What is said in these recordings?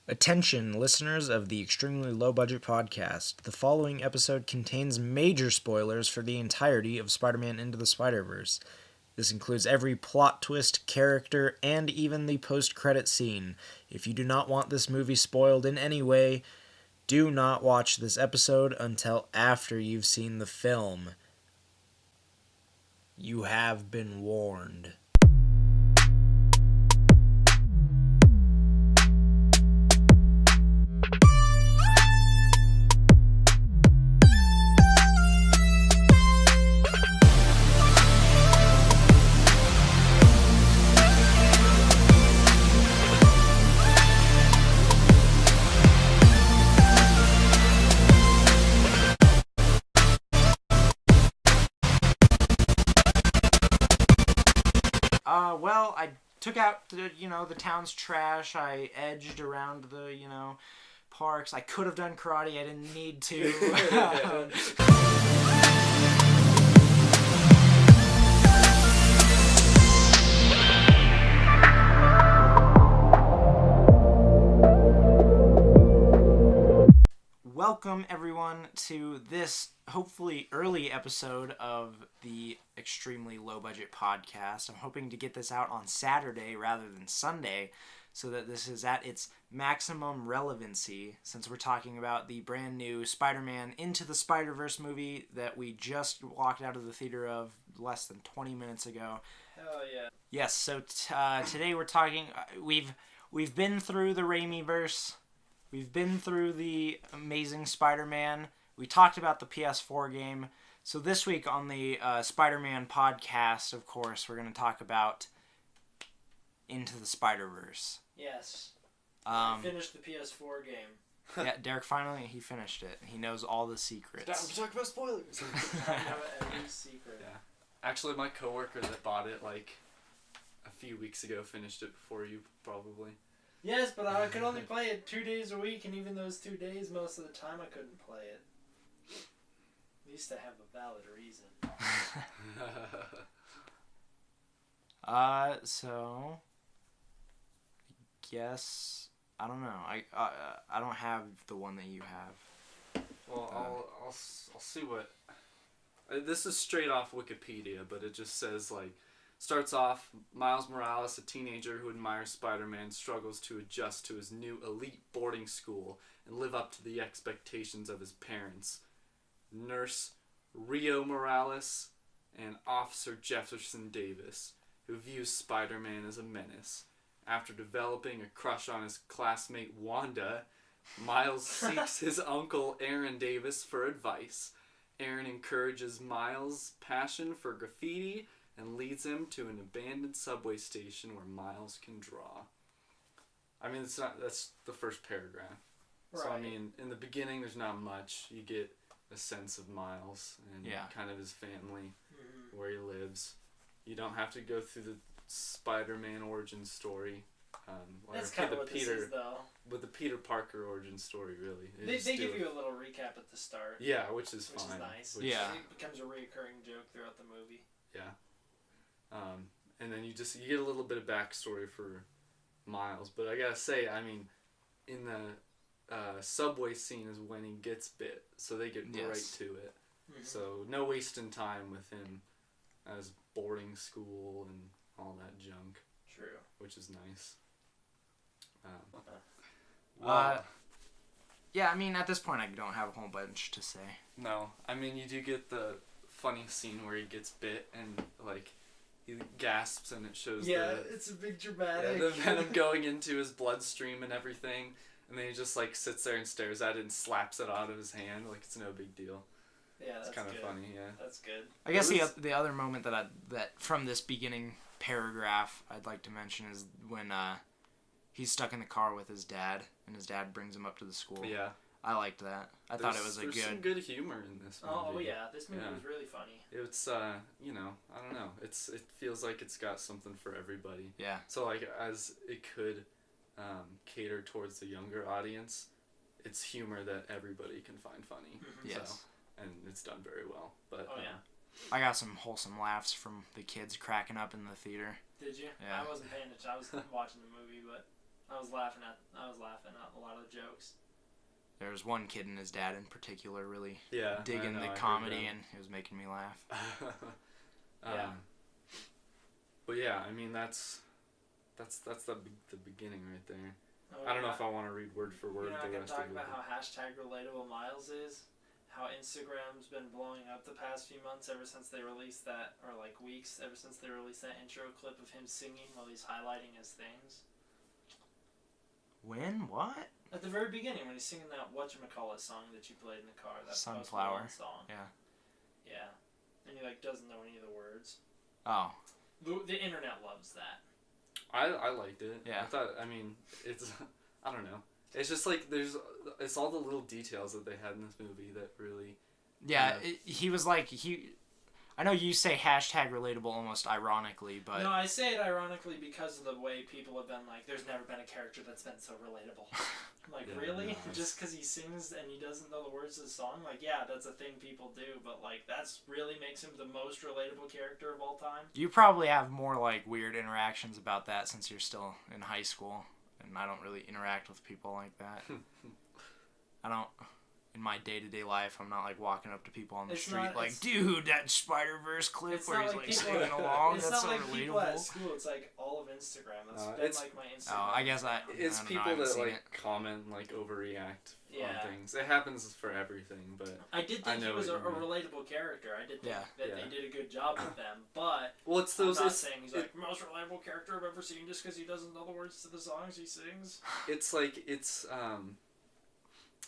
Attention, listeners of the Extremely Low-Budget podcast. The following episode contains major spoilers for the entirety of Spider-Man Into the Spider-Verse. This includes every plot twist, character, and even the post-credit scene. If you do not want this movie spoiled in any way, do not watch this episode until after you've seen the film. You have been warned. I took out the town's trash. I edged around the, parks. I could have done karate. I didn't need to. Welcome, everyone, to this hopefully early episode of the Extremely Low Budget podcast. I'm hoping to get this out on Saturday rather than Sunday so that this is at its maximum relevancy, since we're talking about the brand new Spider-Man Into the Spider-Verse movie that we just walked out of the theater of less than 20 minutes ago. Hell yeah. Yes, so today we're talking, we've been through the Raimi-verse. We've been through the Amazing Spider-Man. We talked about the PS4 game. So this week on the Spider-Man podcast, of course, we're going to talk about Into the Spider-Verse. Yes. I finished the PS4 game. Yeah, Derek he finished it. He knows all the secrets. We're talking about spoilers. I know every secret. Yeah. Actually, my coworker that bought it a few weeks ago finished it before you probably. Yes, but I could only play it 2 days a week, and even those 2 days, most of the time I couldn't play it. At least I have a valid reason. So I guess I don't know. I don't have the one that you have. Well, I'll see what. This is straight off Wikipedia, but it just says starts off, Miles Morales, a teenager who admires Spider-Man, struggles to adjust to his new elite boarding school and live up to the expectations of his parents. Nurse Rio Morales and Officer Jefferson Davis, who views Spider-Man as a menace. After developing a crush on his classmate Wanda, Miles seeks his uncle Aaron Davis for advice. Aaron encourages Miles' passion for graffiti and leads him to an abandoned subway station where Miles can draw. I mean, that's the first paragraph. Right. So, I mean, in the beginning, there's not much. You get a sense of Miles and kind of his family, where he lives. You don't have to go through the Spider-Man origin story. That's kind of what this is, though. With the Peter Parker origin story, really. They give you a little recap at the start. Yeah, which is fine. Which is nice. It becomes a reoccurring joke throughout the movie. Yeah. And then you get a little bit of backstory for Miles, but I gotta say, I mean, in the subway scene is when he gets bit, so they get right to it. Mm-hmm. So no wasting time with him as boarding school and all that junk. True. Which is nice. Yeah, I mean, at this point, I don't have a whole bunch to say. No, I mean, you do get the funny scene where he gets bit and he gasps and it shows it's a big dramatic. The venom going into his bloodstream and everything, and then he just sits there and stares at it and slaps it out of his hand like it's no big deal. Yeah, that's kind of funny. Yeah, that's good. I guess the other moment that from this beginning paragraph I'd like to mention is when he's stuck in the car with his dad and his dad brings him up to the school. Yeah. I liked that. I thought it was there's some good humor in this movie. Oh yeah, this movie was really funny. It's I don't know. It feels like it's got something for everybody. Yeah. So as it could cater towards the younger audience, it's humor that everybody can find funny. Mm-hmm. Yes. So, and it's done very well. But I got some wholesome laughs from the kids cracking up in the theater. Did you? Yeah. I wasn't paying attention. I was watching the movie, but I was laughing at a lot of the jokes. There was one kid and his dad in particular really Yeah, digging I know, the I comedy, heard and it was making me laugh. Yeah. But yeah, I mean that's the beginning right there. Oh, I don't know if I want to read word for word You're not the gonna rest talk of it. about how #relatable Miles is? How Instagram's been blowing up the past few months ever since they released that, or like weeks, ever since they released that intro clip of him singing while he's highlighting his things. When? What? At the very beginning when he's singing that whatchamacallit song that you played in the car, that Sunflower Post Malone song. Yeah. Yeah. And he like doesn't know any of the words. Oh. The internet loves that. I liked it. Yeah. I mean, it's, I don't know. It's just like, it's all the little details that they had in this movie that really... Yeah, he was like, I know you say #relatable almost ironically, but... No, I say it ironically because of the way people have been like, there's never been a character that's been so relatable. I'm like, Yeah, really? no, Just because he sings and he doesn't know the words of the song? Like, yeah, that's a thing people do, but like, that's really makes him the most relatable character of all time. You probably have more like weird interactions about that since you're still in high school, and I don't really interact with people like that. I don't... In my day-to-day life, I'm not like walking up to people on the street like, dude, that Spider-Verse clip where he's like singing along, it's that's not so like people relatable. at school, it's like all of Instagram. That's been it's- like my Instagram. Oh, I guess It's I don't know, I people haven't that seen like it. comment, like overreact Yeah. on things. It happens for everything, but... I did I think he know was a what you mean. relatable character. I did think Yeah. that they did a good job with them, but Well, it's I'm those... not It's, saying he's like most relatable character I've ever seen just because he doesn't know the words to the songs he sings. it's like,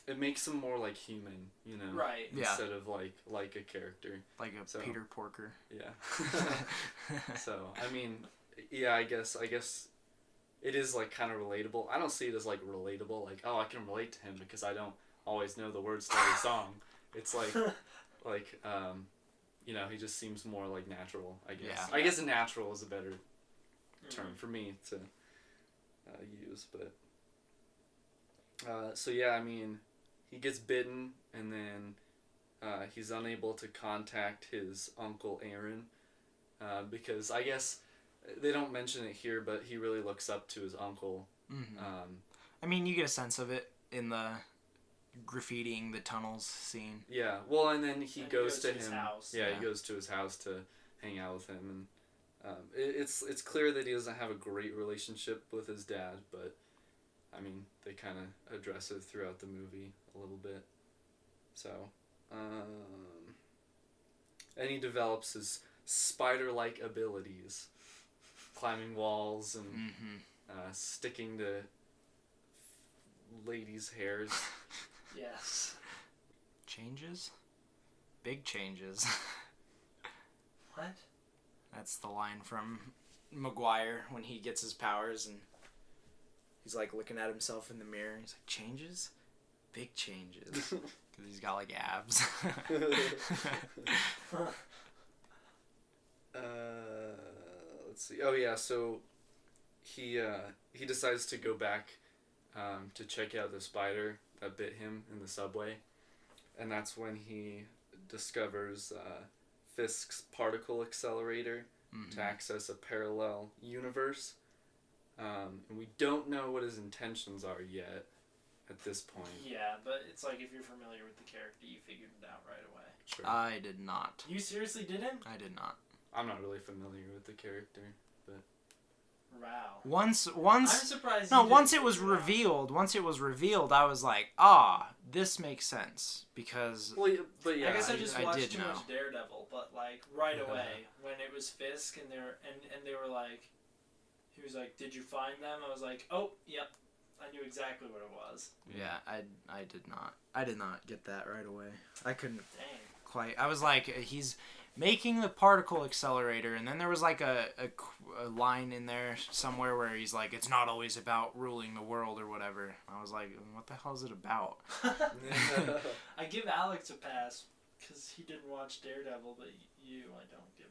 it makes him more like human, you know? Right. Yeah. Instead of like a character. Like a So- Peter Porker. Yeah. So, I mean, yeah, I guess it is like kind of relatable. I don't see it as like relatable, like, oh, I can relate to him because I don't always know the words to every song. It's like, you know, he just seems more like natural, I guess. Yeah. I guess natural is a better term Mhm. for me to use, but so yeah, I mean, he gets bitten and then he's unable to contact his uncle Aaron because I guess they don't mention it here, but he really looks up to his uncle. Mm-hmm. I mean, you get a sense of it in the graffitiing the tunnels scene. Yeah, well, and then he goes to his him. house. Yeah, Yeah. he goes to his house to hang out with him, and it's clear that he doesn't have a great relationship with his dad, but I mean, they kind of address it throughout the movie a little bit. So, and he develops his spider-like abilities, climbing walls and Mm-hmm. sticking to ladies' hairs. Yes. Changes? Big changes. What? That's the line from Maguire when he gets his powers and he's like looking at himself in the mirror. He's like, changes? Big changes. Because he's got like abs. Let's see. Oh yeah, so he decides to go back to check out the spider that bit him in the subway, and that's when he discovers Fisk's particle accelerator Mhm. to access a parallel universe, and we don't know what his intentions are yet at this point. Yeah, but it's like if you're familiar with the character, you figured it out right away. Sure. I did not. You seriously didn't? I did not. I'm not really familiar with the character. Wow. Once I'm surprised. no, you didn't once it was figure revealed, I was like, this makes sense because Well, but yeah, I guess I just I watched did too know. much Daredevil, but like right away when it was Fisk and they were like, he was like, "Did you find them?" I was like, "Oh, yep." I knew exactly what it was. yeah, I did not. I did not get that right away. I couldn't Dang. quite. I was like, he's making the particle accelerator, and then there was like a line in there somewhere where he's like, it's not always about ruling the world or whatever. I was like, what the hell is it about? I give Alex a pass because he didn't watch Daredevil, but you, I don't give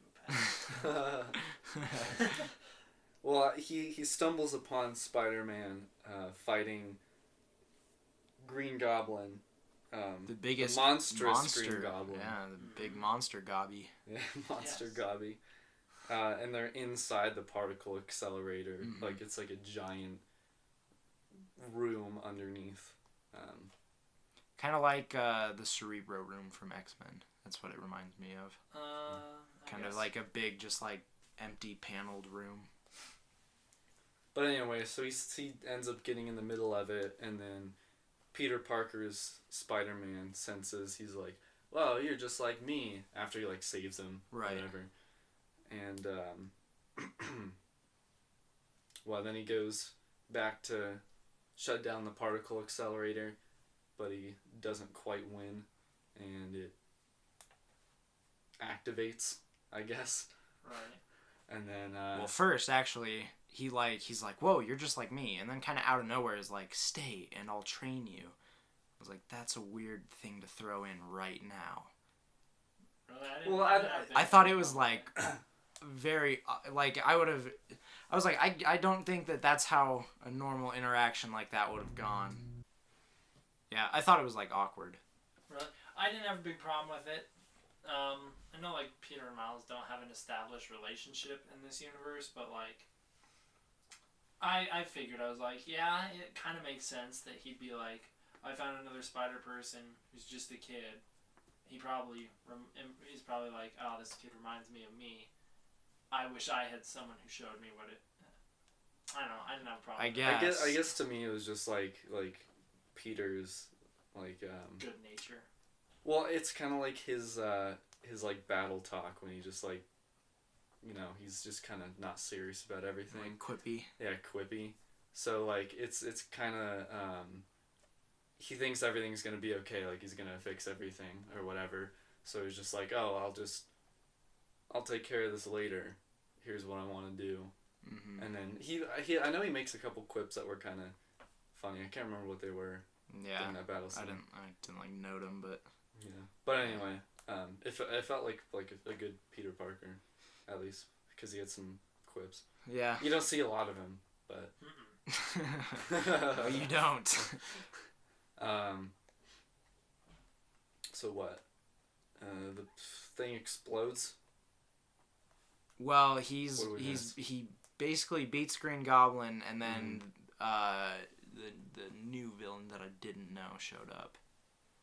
a pass. Well, he stumbles upon Spider-Man fighting Green Goblin. The biggest monstrous monster, Green Goblin. Yeah, the big monster gobby. Yeah, Monster Yes. Gobby. And they're inside the particle accelerator. Mhm. Like, it's like a giant room underneath. Kind of like the Cerebro room from X-Men. That's what it reminds me of. Kind of like a big, just like empty paneled room. But anyway, so he ends up getting in the middle of it, and then Peter Parker's Spider-Man senses, he's like, well, you're just like me, after he like saves him. Right. Or whatever. And well, then he goes back to shut down the particle accelerator, but he doesn't quite win, and it activates, I guess. Right. And then well, first actually, he's like, whoa, you're just like me, and then kind of out of nowhere is like, stay and I'll train you. I was like, that's a weirerd thing to throw in right now. Really? I thought it was like very like I was like, I don't think that's how a normal interaction like that would have gone. Yeah, I thought it was like awkward. Really? I didn't have a big problem with it. I know like Peter and Miles don't have an established relationship in this universe, but like I figured, I was like, yeah, it kind of makes sense that he'd be like, I found another spider person who's just a kid. He's probably like, oh, this kid reminds me of me. I wish I had someone who showed me what it. I don't know. I didn't have a problem. I I guess to me it was just like Peter's like good nature. Well, it's kind of like his like battle talk when he just like, you know, he's just kind of not serious about everything. Like quippy. Yeah, quippy. So like it's kind of he thinks everything's gonna be okay, like he's gonna fix everything or whatever. So he's just like, oh, I'll take care of this later. Here's what I want to do. Mm-hmm. And then he I know he makes a couple quips that were kind of funny. I can't remember what they were. Yeah. During that battle scene. I didn't like note them, but yeah. But anyway, it felt like a good Peter Parker, at least because he had some quips. yeah. You don't see a lot of him, but No, you don't. So what? The thing explodes. Well, What do we miss? he basically beats Green Goblin, and then the new villain that I didn't know showed up.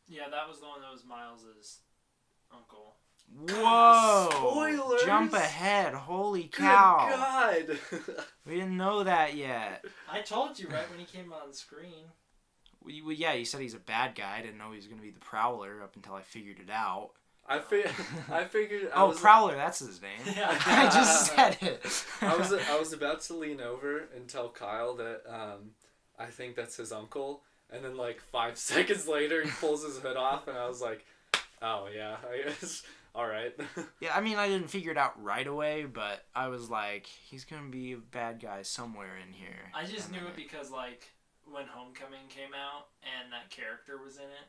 Yeah, that was the one that was Miles's uncle. Whoa! Spoilers! Jump ahead! Holy cow! Good God! We didn't know that yet. I told you right when he came on screen. Well, yeah, you said he's a bad guy. I didn't know he was gonna be the Prowler up until I figured it out. I figured. Prowler, that's his name. Yeah. I just said it. I was about to lean over and tell Kyle that I think that's his uncle, and then like 5 seconds later he pulls his hood off, and I was like, oh yeah, I guess. All right. Yeah, I mean, I didn't figure it out right away, but I was like, he's gonna be a bad guy somewhere in here. I just knew it because like when Homecoming came out and that character was in it,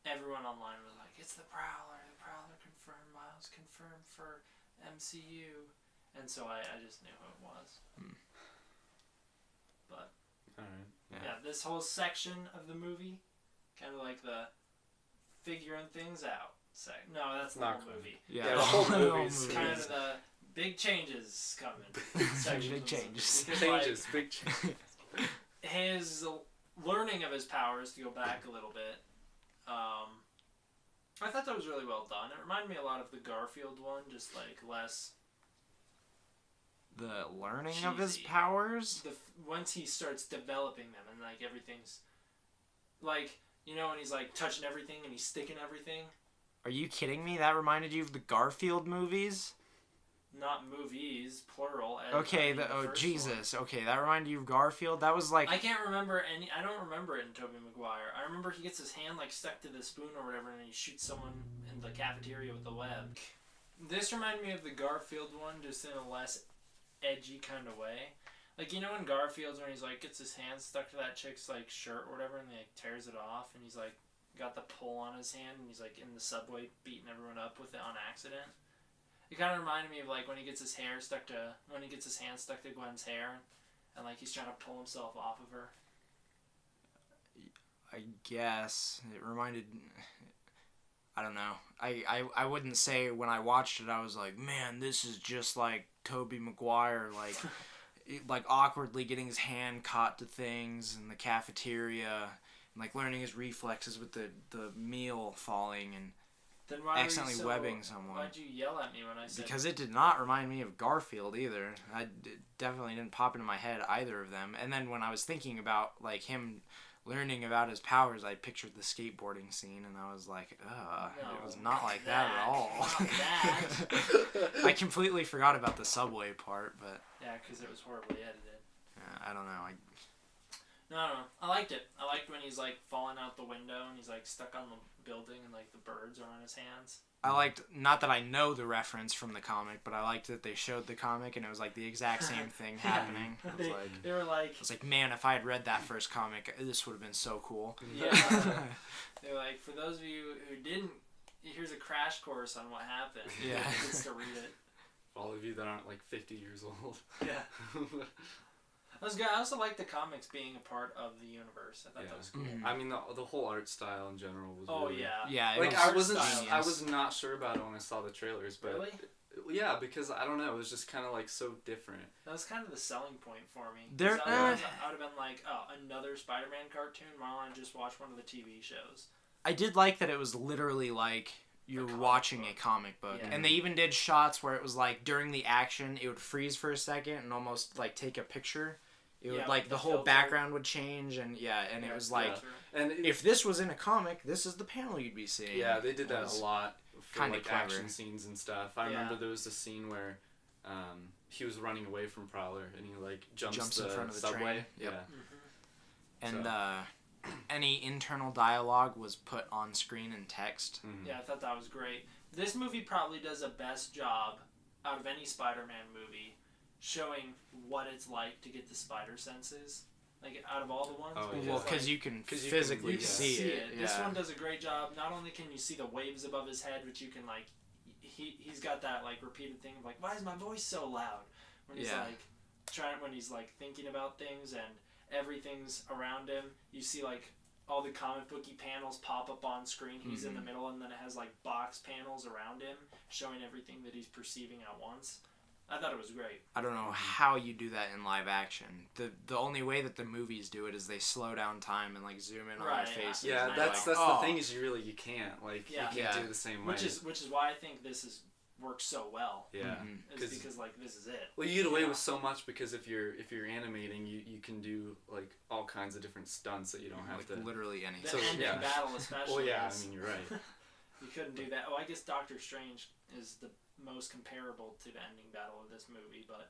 everyone online was like, it's the Prowler. The Prowler confirmed. Miles confirmed for MCU. And so I just knew who it was. But Alright. yeah, this whole section of the movie, kind of like the figuring things out. No, that's not the whole movie. Yeah, the whole movie is Kind of the big changes coming. section Big of the movie. changes. Because, Changes, big changes. his learning of his powers, to go back a little bit, I thought that was really well done. It reminded me a lot of the Garfield one, just like less. The learning of his Cheesy. powers? Once he starts developing them and like everything's like, you know, when he's like touching everything and he's sticking everything. Are you kidding me? That reminded you of the Garfield movies? Not movies, plural. Okay, the first Jesus. Okay, that reminded you of Garfield? That was like... I can't remember any. I don't remember it in Tobey Maguire. I remember he gets his hand like stuck to the spoon or whatever, and he shoots someone in the cafeteria with the web. This reminded me of the Garfield one, just in a less edgy kind of way. Like, you know, in Garfield's when he's like gets his hand stuck to that chick's like shirt or whatever, and he like tears it off, and he's like got the pull on his hand, and he's like in the subway beating everyone up with it on accident. It kind of reminded me of like when he gets his hand stuck to Gwen's hair, and like he's trying to pull himself off of her. I guess it reminded... I don't know. I wouldn't say when I watched it I was like, man, this is just like Tobey Maguire. Like, like awkwardly getting his hand caught to things in the cafeteria, and like learning his reflexes with the meal falling and Then why accidentally were you webbing someone. Why'd you yell at me when I said? Because it did not remind me of Garfield either. It definitely didn't pop into my head, either of them. And then when I was thinking about like him learning about his powers, I pictured the skateboarding scene, and I was like, ugh, No, it was not like that at all. Not that. I completely forgot about the subway part, but Yeah, because it was horribly edited. I don't know. No, I don't know. I liked it. I liked when he's like falling out the window and he's like stuck on the building and like the birds are on his hands. I liked, not that I know the reference from the comic, but I liked that they showed the comic and it was like the exact same thing happening. I was They were like, I was like, man, if I had read that first comic, this would have been so cool. yeah. They were like, for those of you who didn't, here's a crash course on what happened. Yeah. Just to read it. For all of you that aren't like 50 years old. Yeah. That was good. I also like the comics being a part of the universe. I thought that was cool. Mhm. I mean, the whole art style in general was. Oh really, yeah. Yeah, it Like was I was not sure about it when I saw the trailers, but Really? yeah, because I don't know, it was just kind of like so different. That was kind of the selling point for me. There- 'Cause otherwise I would have been like, oh, another Spider-Man cartoon? Why don't I just watch one of the TV shows? I did like that it was literally like you're comic watching book. a comic book. Yeah. And they even did shots where it was like during the action, it would freeze for a second and almost like take a picture. It would Yeah, like with the the whole filter. background would change and it was like And if this was in a comic, this is the panel you'd be seeing. yeah, they did that Was a lot for kinda like clever. action scenes and stuff. I Yeah. remember there was a scene where he was running away from Prowler and he like jumps in the front of the subway. train. Yep. Yeah. And So. any internal dialogue was put on screen in text. Mhm. Yeah, I thought that was great. This movie probably does the best job out of any Spider-Man movie showing what it's like to get the spider senses. Like, out of all the ones. Oh, Well, because like, you can 'cause you physically can- you can see it. Yeah. This one does a great job. Not only can you see the waves above his head, which you can, like, he's got that, like, repeated thing of, like, why is my voice so loud? When he's, Yeah. like, when he's, like, thinking about things and everything's around him. You see, like, all the comic booky panels pop up on screen. He's in the middle, and then it has, like, box panels around him showing everything that he's perceiving at once. I thought it was great. I don't know how you do that in live action. The only way that the movies do it is they slow down time and like zoom in on Right, their faces. Yeah, and that's like, the thing is you can't like Yeah. you can't Yeah. do it the same way. Which is why I think this works so well. yeah. Mhm. Is because, like, this is it. Well, you get away Yeah. with so much because if you're animating, you can do like all kinds of different stunts that you don't have like to. literally The anything. So, ending yeah. battle especially. Well, yeah, I is- mean you're right. You couldn't do that. Oh, I guess Doctor Strange is the most comparable to the ending battle of this movie, but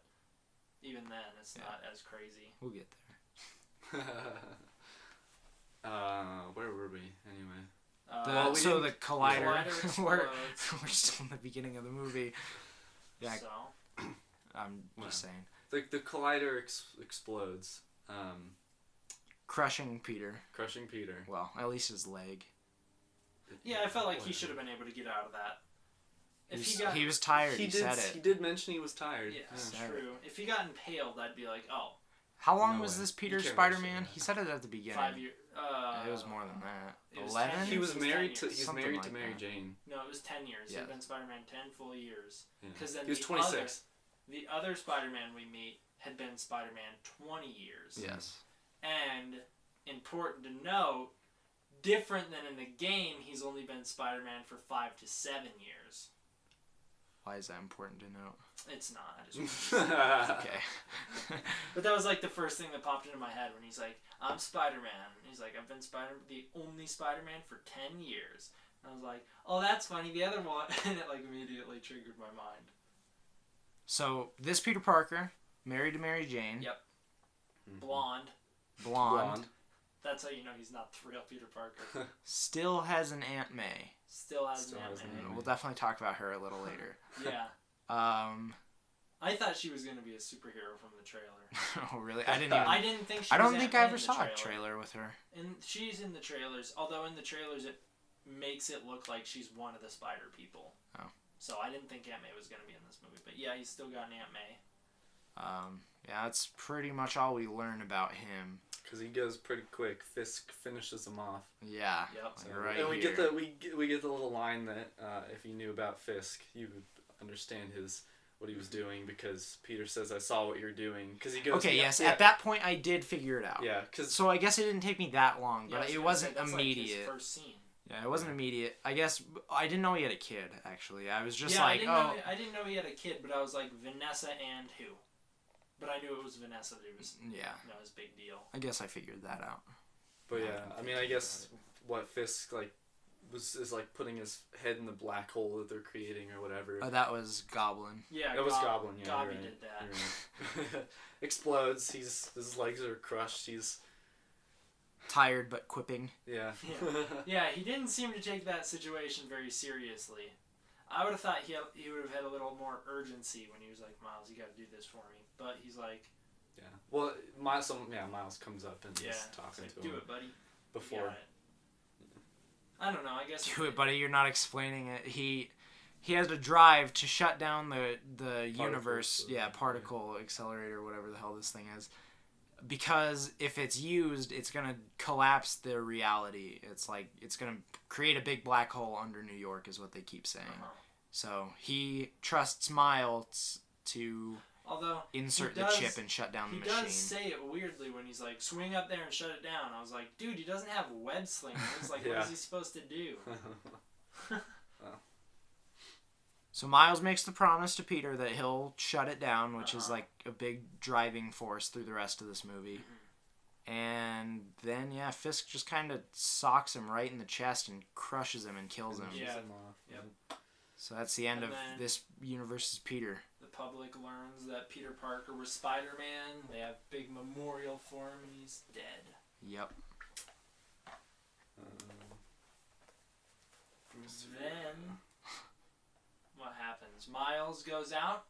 even then, it's not as crazy. We'll get there. Where were we anyway? The, we so didn't- the collider, Collider we're, explodes. we're still in the beginning of the movie. Yeah, So, I'm Wow. just saying. The collider explodes, Crushing Peter. crushing Peter. Well, at least his leg. yeah, I felt like he should have been able to get out of that. If He was tired, he said He it. did mention he was tired. Yeah, Yeah. true. If he got impaled, I'd be like, oh, How long No was way. this You Peter can't Spider-Man? mention He said it at the beginning. 5 years. It was more than that. It was 11? 10 He was It was 10 married to years. he's Something married like to Mary that. Jane. No, it was 10 years. Yeah. He'd been Spider-Man 10 full years. Yeah. Because then He was the 26. The other Spider-Man we meet had been Spider-Man 20 years. Yes. And important to note, different than in the game, he's only been Spider-Man for 5 to 7 years. Why is that important to note? It's not. I just Okay. But that was like the first thing that popped into my head when he's like, I'm Spider-Man. And he's like, I've been the only Spider-Man for 10 years. And I was like, oh, that's funny. The other one. And it like immediately triggered my mind. So, this Peter Parker, married to Mary Jane. Yep. Mhm. Blonde. Blonde. That's how you know he's not the real Peter Parker. Still has an Aunt May. Still has Still an has Aunt an May. Aunt We'll definitely talk about her a little later. Yeah. I thought she was going to be a superhero from the trailer. Oh, really? I didn't even... I didn't think she I was don't think Aunt I May ever in the saw a trailer with her. And she's in the trailers, although in the trailers it makes it look like she's one of the spider people. Oh. So I didn't think Aunt May was going to be in this movie. But yeah, he's still got an Aunt May. Yeah, that's pretty much all we learn about him. Because he goes pretty quick. Fisk finishes him off. Yeah. Yep. Like So- right and we here. get the we get the little line that if you knew about Fisk, you would understand his what he was doing because Peter says, "I saw what you're doing." Because he goes. Okay, yes. At that point, I did figure it out. Yeah, because So I guess it didn't take me that long, but Yeah, it wasn't that's immediate. Like his first scene. Yeah, it wasn't immediate. I guess I didn't know he had a kid. Actually, I was just yeah, like, I didn't know he had a kid, but I was like Vanessa and who? But I knew it was Vanessa. That it was his big deal. I guess I figured that out. But yeah, I mean, I guess what Fisk like is like putting his head in the black hole that they're creating or whatever. Oh, that was Goblin. Yeah, that was Goblin. Yeah, Gobby right. did that. Right. Explodes. His legs are crushed. He's Tired but quipping. yeah. Yeah, he didn't seem to take that situation very seriously. I would have thought he would have had a little more urgency when he was like, "Miles, you got to do this for me." But he's like, Yeah. Well, Miles comes up and "Yeah, he's talking like, to do him it, buddy." before. You got it. I don't know. I guess Do it, buddy. You're not explaining it. He has to drive to shut down the universe. Yeah, particle accelerator, whatever the hell this thing is. Because if it's used, it's gonna collapse the reality. It's like it's gonna create a big black hole under New York, is what they keep saying. So he trusts Miles to insert the chip and shut down the machine. He does say it weirdly when he's like, "Swing up there and shut it down." I was like, "Dude, he doesn't have web slingers. Like, what is he supposed to do?" So Miles makes the promise to Peter that he'll shut it down, which is like a big driving force through the rest of this movie. And then, Fisk just kind of socks him right in the chest and crushes him and kills him. Yeah. Yep. So that's the end of this universe's Peter. The public learns that Peter Parker was Spider-Man. They have big memorial for him, and he's dead. Yep. Then, what happens? Miles goes out.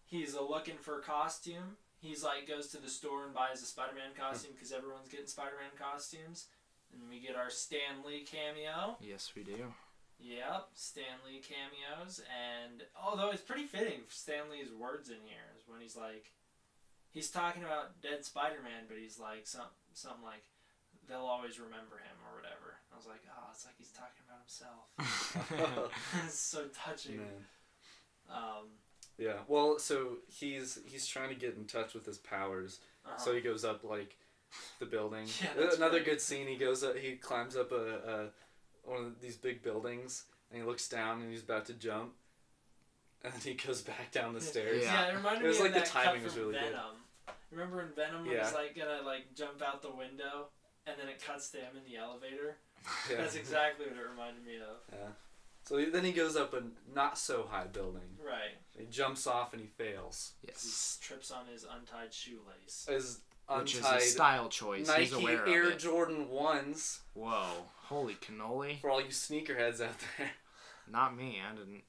He's looking for a costume. He's like, goes to the store and buys a Spider-Man costume because everyone's getting Spider-Man costumes. And we get our Stan Lee cameo. Yes, we do. Yep, Stan Lee cameos. And although it's pretty fitting, Stan Lee's words in here is when he's like, he's talking about dead Spider-Man, but he's like, something like, they'll always remember him or whatever. I was like, oh, it's like he's talking about himself. It's so touching. Yeah. Well, so he's trying to get in touch with his powers. So he goes up like the building. Yeah, another good scene. He goes up. He climbs up one of these big buildings, and he looks down, and he's about to jump, and then he goes back down the stairs. Yeah, it reminded It was me like of the that timing cut was from really good. Venom. Remember in Venom when he's like gonna like jump out the window, and then it cuts to him in the elevator? Yeah. That's exactly what it reminded me of. Yeah. So then he goes up a not so high building. Right. He jumps off and he fails. Yes. He trips on his untied shoelace. His Which untied is a style choice. Nike He's aware Air of it. Jordan 1s. Whoa. Holy cannoli. For all you sneakerheads out there. Not me. I didn't.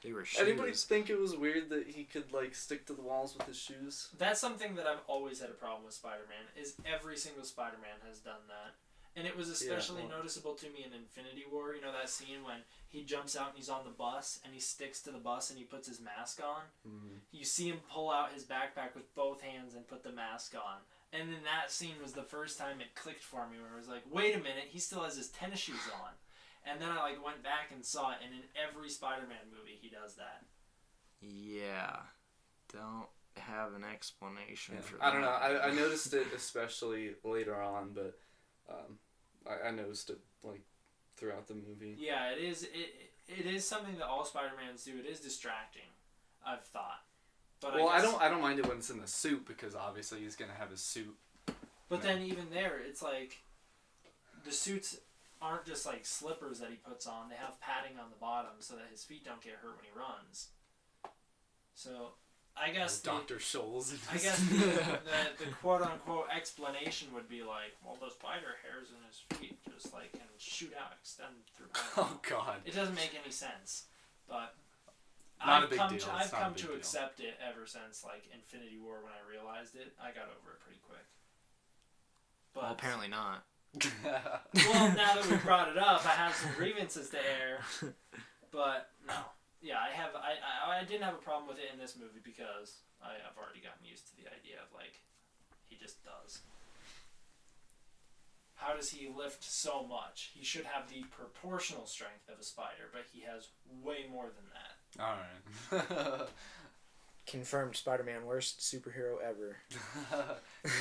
They were shoes. Anybody think it was weird that he could like stick to the walls with his shoes? That's something that I've always had a problem with Spider-Man, is every single Spider-Man has done that. And it was especially noticeable to me in Infinity War. You know that scene when he jumps out and he's on the bus and he sticks to the bus and he puts his mask on? Mm-hmm. You see him pull out his backpack with both hands and put the mask on. And then that scene was the first time it clicked for me where I was like, wait a minute, he still has his tennis shoes on. And then I like went back and saw it, and in every Spider-Man movie he does that. Yeah. Don't have an explanation for that. I don't know. I noticed it especially later on, but I noticed it like throughout the movie. Yeah, it is. It is something that all Spider-Mans do. It is distracting, I've thought. But well, I don't mind it when it's in the suit because obviously he's gonna have his suit. But then even there, it's like the suits aren't just like slippers that he puts on. They have padding on the bottom so that his feet don't get hurt when he runs. So I guess Dr. Scholl's. I guess the quote unquote explanation would be like, well, the spider hairs in his feet just like can shoot out, extend through. Oh God! It doesn't make any sense, but I've come to accept it ever since like Infinity War when I realized it. I got over it pretty quick. But well, apparently not. Well, now that we brought it up, I have some grievances to air. But no, yeah, I didn't have a problem with it in this movie because I've already gotten used to the idea of like he just does. How does he lift so much? He should have the proportional strength of a spider, but he has way more than that. All right. Confirmed Spider-Man worst superhero ever.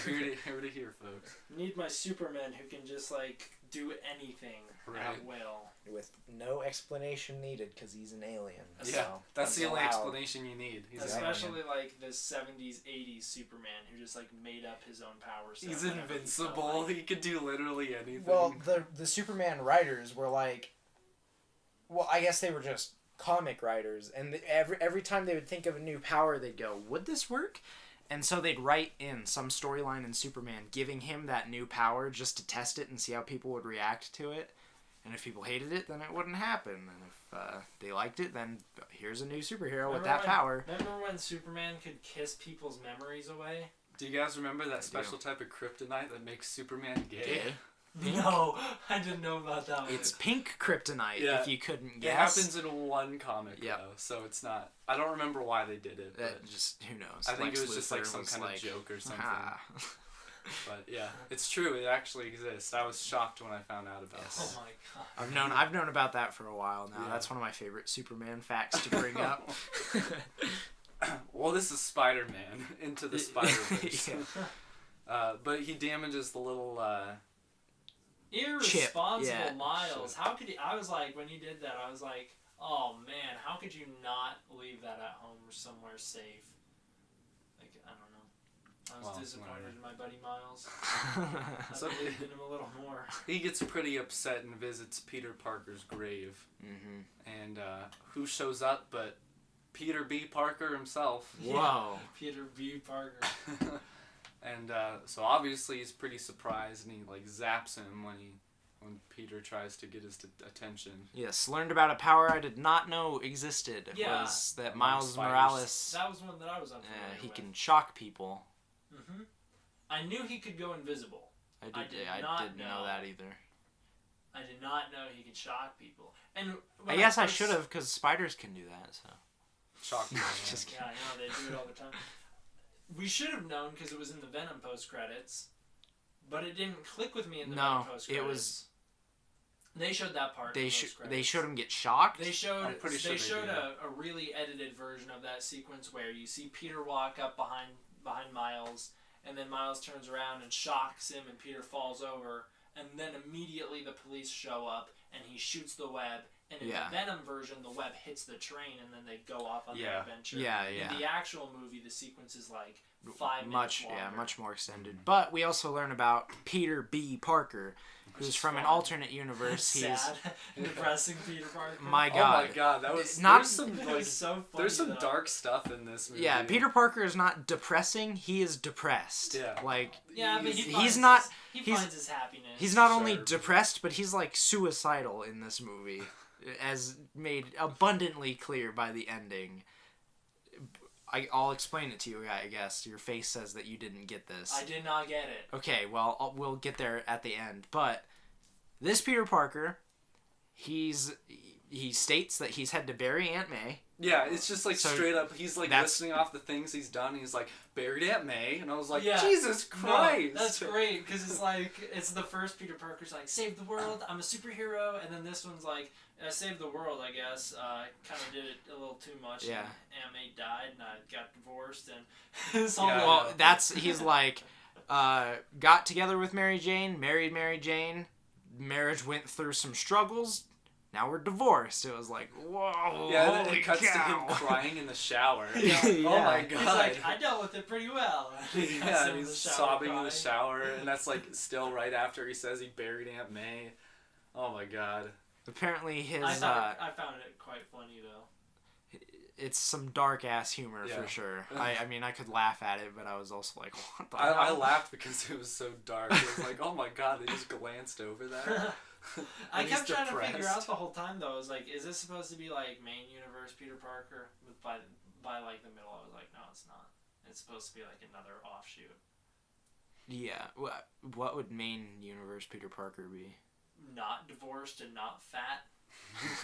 Here to hear, folks. Need my Superman who can just like do anything at will. With no explanation needed because he's an alien. Yeah, So that's the only allowed. explanation you need. He's Especially like the 70s, 80s Superman who just like made up his own power set. He's whenever invincible. felt like. He could do literally anything. Well, the Superman writers were like, well, I guess they were just comic writers, and every time they would think of a new power, they'd go, would this work? And so they'd write in some storyline in Superman giving him that new power just to test it and see how people would react to it. And if people hated it, then it wouldn't happen. And if they liked it, then here's a new superhero with that power. Remember when Superman could kiss people's memories away? Do you guys remember that special type of kryptonite that makes Superman gay? Pink? No, I didn't know about that one. It's pink kryptonite, if you couldn't guess. It happens in one comic, though, so it's not... I don't remember why they did it, but... just, who knows? I think Lex it was just like some Luthor kind was of joke or something. Ah. But yeah, it's true. It actually exists. I was shocked when I found out about it. Oh my god. I've known about that for a while now. Yeah. That's one of my favorite Superman facts to bring up. Well, this is Spider-Man into the Spider-Verse. But he damages the little... Irresponsible Chip. Miles. How could he? I was like, when he did that, I was like, oh man, how could you not leave that at home or somewhere safe? Like, I don't know. I was disappointed in my buddy Miles. I So believed in him a little more. He gets pretty upset and visits Peter Parker's grave. Mm-hmm. And who shows up but Peter B. Parker himself. Whoa. Peter B. Parker. And so obviously he's pretty surprised, and he like zaps him when Peter tries to get his attention. Yes, learned about a power I did not know existed. Yeah. Was that Miles Spiders. Morales? That was one that I was unfamiliar He with. can shock people. Mm-hmm. I knew he could go invisible. I didn't know that either. I did not know he could shock people. And I guess I should have, because spiders can do that. So. Shock people. Just kidding. Yeah, I know, they do it all the time. We should have known because it was in the Venom post-credits, but it didn't click with me in the Venom post-credits. It was... They showed that part. They showed him get shocked. They showed sure a really edited version of that sequence where you see Peter walk up behind Miles, and then Miles turns around and shocks him, and Peter falls over, and then immediately the police show up, and he shoots the web. And in the Venom version, the web hits the train, and then they go off on their adventure. In the actual movie, the sequence is like 5 minutes longer. Yeah, much more extended. But we also learn about Peter B. Parker, who's from an alternate universe. Sad, depressing Peter Parker. My God. Oh my God, that was not. There's some so funny, there's some dark stuff in this movie. Yeah, Peter Parker is not depressing. He is depressed. Yeah. Like. Yeah, but he's not. He finds his happiness. He's not only depressed, but he's like suicidal in this movie, as made abundantly clear by the ending. I'll explain it to you, I guess. Your face says that you didn't get this. I did not get it. Okay, well, we'll get there at the end. But this Peter Parker, he states that he's had to bury Aunt May. Yeah, it's just like straight up. He's like listing off the things he's done. He's like, buried Aunt May. And I was like, Jesus Christ. No, that's great, because it's like, it's the first Peter Parker's like, save the world, I'm a superhero. And then this one's like, save the world, I guess. Kind of did it a little too much. Yeah. And Aunt May died, and I got divorced, and it's all well, he's like, got together with Mary Jane, married Mary Jane, marriage went through some struggles. Now we're divorced. It was like, whoa. Yeah, and then it cuts cow. to him crying in the shower. Yeah. Oh my God. He's like, I dealt with it pretty well. Yeah, and he's sobbing in the shower, and that's like still right after he says he buried Aunt May. Oh my God. Apparently his... I found it quite funny, though. It's some dark ass humor for sure. I mean, I could laugh at it, but I was also like, what the hell? I laughed because it was so dark. It was like, oh my God, they just glanced over that. I kept trying to figure out the whole time, though. I was like, is this supposed to be like main universe Peter Parker? By like the middle, I was like, no, it's not. It's supposed to be like another offshoot. Yeah. What would main universe Peter Parker be? Not divorced and not fat.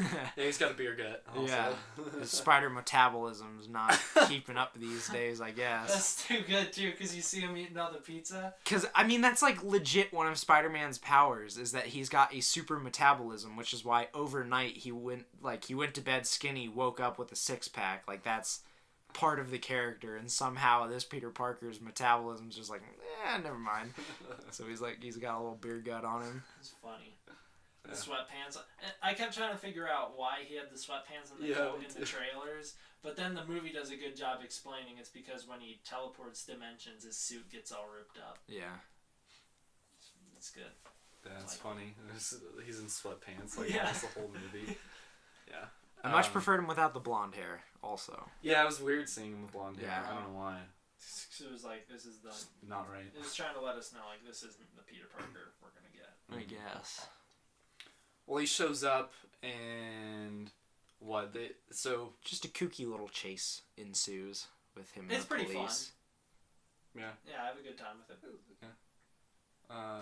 Yeah, he's got a beer gut. Also. Yeah. His spider metabolism's not keeping up these days, I guess. That's too good too, because you see him eating all the pizza. Because, I mean, that's like legit one of Spider-Man's powers, is that he's got a super metabolism, which is why overnight he went to bed skinny, woke up with a six-pack. Like, that's part of the character, and somehow this Peter Parker's metabolism's just like, never mind. So he's got a little beer gut on him. It's funny. The sweatpants. I kept trying to figure out why he had the sweatpants and the coat in the trailers, but then the movie does a good job explaining it's because when he teleports dimensions, his suit gets all ripped up. Yeah. It's good. That's funny. He's in sweatpants. Like, Yeah. that's the whole movie. Yeah. I much preferred him without the blonde hair, also. Yeah, it was weird seeing him with blonde hair. Yeah. I don't know why. So it was like, this is the... Just not right. It was trying to let us know, like, this isn't the Peter Parker we're going to get. I guess. Well, he shows up and so Just a kooky little chase ensues with him and It's the pretty police. yeah. Yeah, I have a good time with it.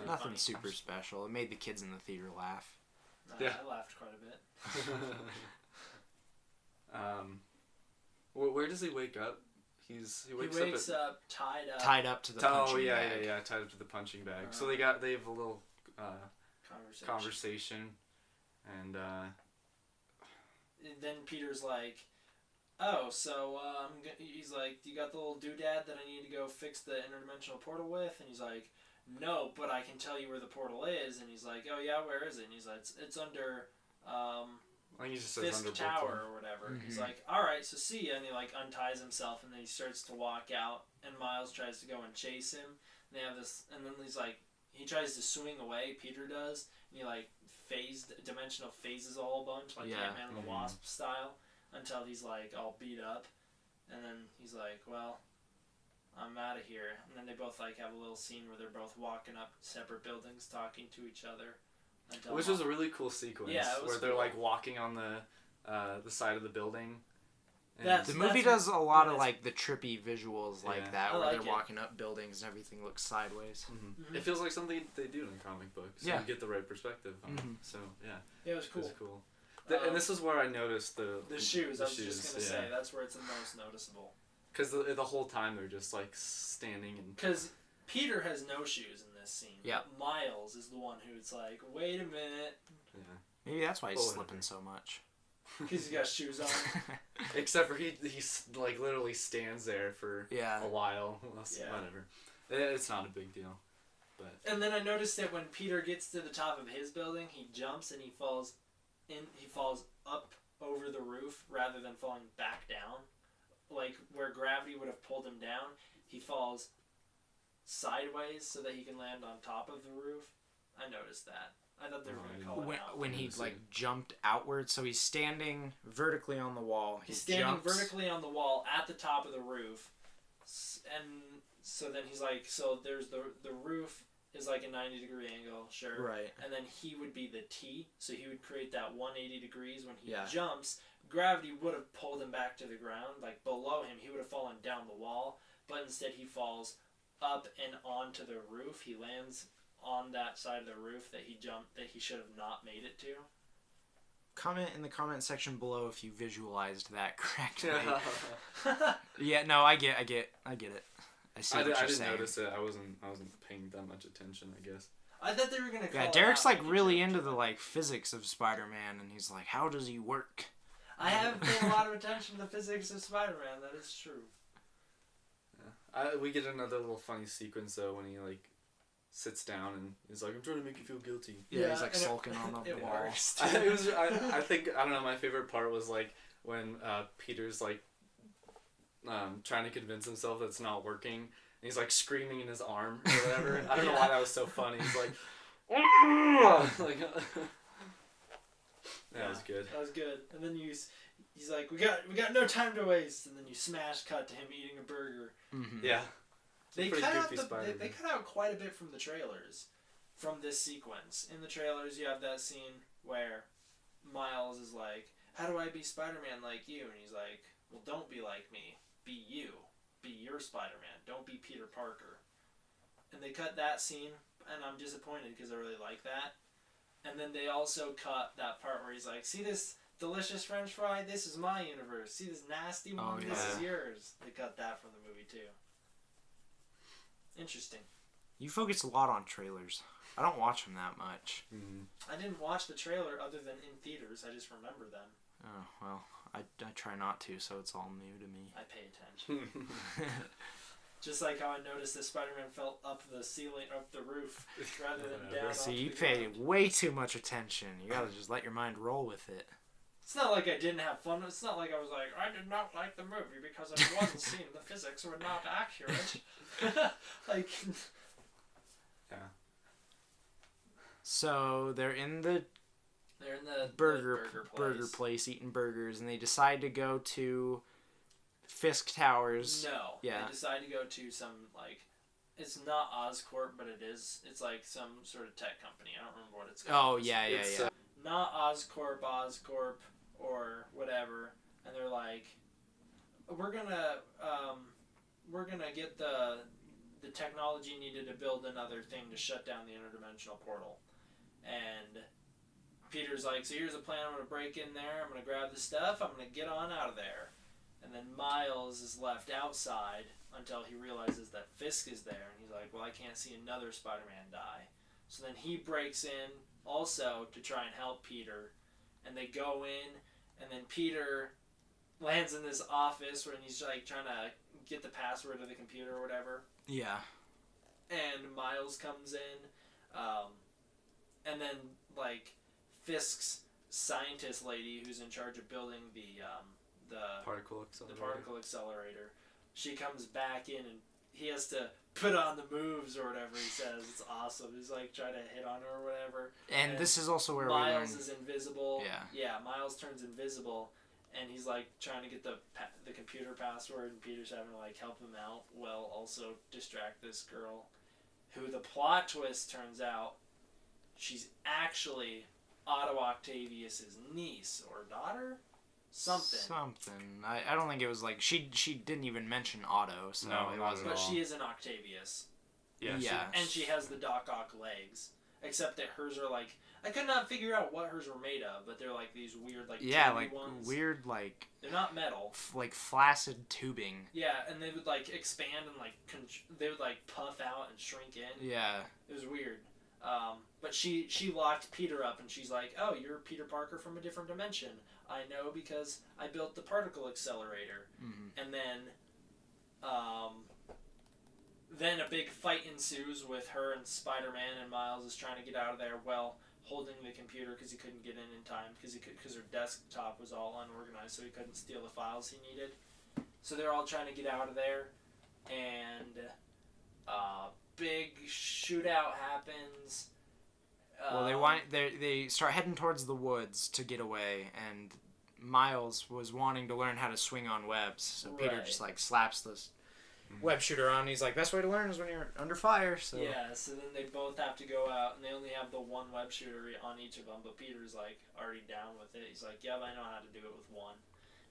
Nothing funny. super special. It made the kids in the theater laugh. Yeah. I laughed quite a bit. Where does he wake up? He wakes up tied up. Tied up to the punching bag. yeah, tied up to the punching bag. So they have a little conversation, and then Peter's like, "Oh, so he's like, do you got the little doodad that I need to go fix the interdimensional portal with?" And he's like, "No, but I can tell you where the portal is." And he's like, "Oh yeah, where is it?" And he's like, "It's under I think he just says Fisk under Tower Brooklyn. or whatever." Mhm. He's like, "All right, so see ya." And he like unties himself, and then he starts to walk out, and Miles tries to go and chase him. And they have this, and then he's like, he tries to swing away. Peter does, and he like dimensional phases a whole bunch, like Ant-Man and the Wasp style, until he's like all beat up, and then he's like, "Well, I'm out of here." And then they both like have a little scene where they're both walking up separate buildings, talking to each other. Which was a really cool sequence. Yeah, it was where they're cool. like walking on the side of the building. And That's- The movie does a lot of that's- like the trippy visuals like Yeah. that, I where like they're it. walking up buildings and everything looks sideways. It feels like something they do in comic books. So Yeah. you get the right perspective. So yeah, Yeah, it was cool. it was cool. And this is where I noticed the shoes. I was shoes, just gonna say that's where it's the most noticeable. Because the whole time they're just like standing and. Because Peter has no shoes in this scene. Yeah. Miles is the one who's like, "Wait a minute," Yeah. Maybe that's why he's Oh, slipping so much. because he's got shoes on. Except for he's like literally stands there for Yeah. a while. Yeah. Whatever. It's not a big deal. But And then I noticed that when Peter gets to the top of his building, he jumps and he falls up over the roof rather than falling back down. Like where gravity would have pulled him down, he falls sideways so that he can land on top of the roof. I noticed that. I thought they were going to call it out. When he like jumped outward, so he's standing vertically on the wall. He's standing jumps. vertically on the wall at the top of the roof, and so then he's like, so there's the roof is like a 90-degree angle, sure, Right. and then he would be the T, so he would create that 180 degrees when he Yeah. jumps. Gravity would have pulled him back to the ground, like below him, he would have fallen down the wall, but instead he falls up and onto the roof. He lands on that side of the roof that he should have not made it to. Comment in the comment section below if you visualized that correctly. yeah. Yeah, no, I get it. I see what you're I didn't saying. notice it. I wasn't paying that much attention, I guess. I thought they were gonna call Yeah, it Derek's out like when he really jumped. into the like physics of Spider-Man, and he's like, how does he work? I haven't paid a lot of attention to the physics of Spider-Man. That is true. Yeah. We get another little funny sequence though when he like sits down and he's like, "I'm trying to make you feel guilty." Yeah, he's like and sulking on the it wall. works. I think I don't know. My favorite part was like when Peter's like trying to convince himself that it's not working. And he's like screaming in his arm or whatever. I don't know why that was so funny. He's like, like that was good. That was good. And then he's like, we got no time to waste. And then you smash cut to him eating a burger. Mm-hmm. Yeah. They Pretty cut out goofy Spider-Man. they cut out quite a bit from the trailers, from this sequence. In the trailers, you have that scene where Miles is like, "How do I be Spider-Man like you?" And he's like, "Well, don't be like me. Be you. Be your Spider-Man. Don't be Peter Parker." And they cut that scene, and I'm disappointed because I really like that. And then they also cut that part where he's like, see this delicious French fry? This is my universe. See this nasty one? Oh, This is yeah. yours. They cut that from the movie too. Interesting. You focus a lot on trailers. I don't watch them that much. I didn't watch the trailer other than in theaters. I just remember them. Oh, well, I try not to, so it's all new to me. I pay attention. Just like how I noticed that Spider-Man fell up the ceiling, up the roof, rather than down. See, onto you the pay ground. way too much attention. You gotta just let your mind roll with it. It's not like I didn't have fun. It's not like I was like, I did not like the movie because it wasn't seen. The physics were not accurate. Like, Yeah. So they're in the they're in the burger place. place eating burgers, and they decide to go to Fisk Towers. No. Yeah. They decide to go to some, like, it's not Oscorp, but it is. It's like some sort of tech company. I don't remember what it's called. Oh, yeah. It's, Not Oscorp, or whatever. And they're like, we're gonna get the technology needed to build another thing to shut down the interdimensional portal. And Peter's like, so here's a plan. I'm gonna break in there. I'm gonna grab the stuff. I'm gonna get on out of there. And then Miles is left outside until he realizes that Fisk is there. And he's like, well, I can't see another Spider-Man die. So then he breaks in also to try and help Peter. And they go in, and then Peter lands in this office where he's like trying to get the password of the computer or whatever. Yeah. And Miles comes in, and then like Fisk's scientist lady, who's in charge of building the Particle accelerator. particle accelerator, she comes back in, and he has to put on the moves or whatever he says. It's awesome. He's like trying to hit on her or whatever. And this is also where Miles we learn... is invisible. Yeah. Yeah, Miles turns invisible, and he's like trying to get the computer password, and Peter's having to like help him out while also distract this girl, who the plot twist turns out she's actually Otto Octavius's niece or daughter, something. I don't think it was like... She didn't even mention Otto, so No, it not wasn't... at But all. she is an Octavius, Yeah. Yeah. and she has the Doc Ock legs. Except that hers are like, I could not figure out what hers were made of, but they're like these weird like Yeah, tubey like ones. weird, like... They're not metal. Like flaccid tubing. Yeah, and they would like expand and like they would like puff out and shrink in. Yeah. It was weird. But she locked Peter up, and she's like, "Oh, you're Peter Parker from a different dimension. I know because I built the particle accelerator." Mm-hmm. And then a big fight ensues with her and Spider-Man, and Miles is trying to get out of there while holding the computer because he couldn't get in time because her desktop was all unorganized, so he couldn't steal the files he needed. So they're all trying to get out of there, and big shootout happens. Well, they start heading towards the woods to get away, and Miles was wanting to learn how to swing on webs, so Peter Right. just like slaps this web shooter on. And he's like, "Best way to learn is when you're under fire." So Yeah, so then they both have to go out, and they only have the one web shooter on each of them, but Peter's like already down with it. He's like, "Yeah, I know how to do it with one."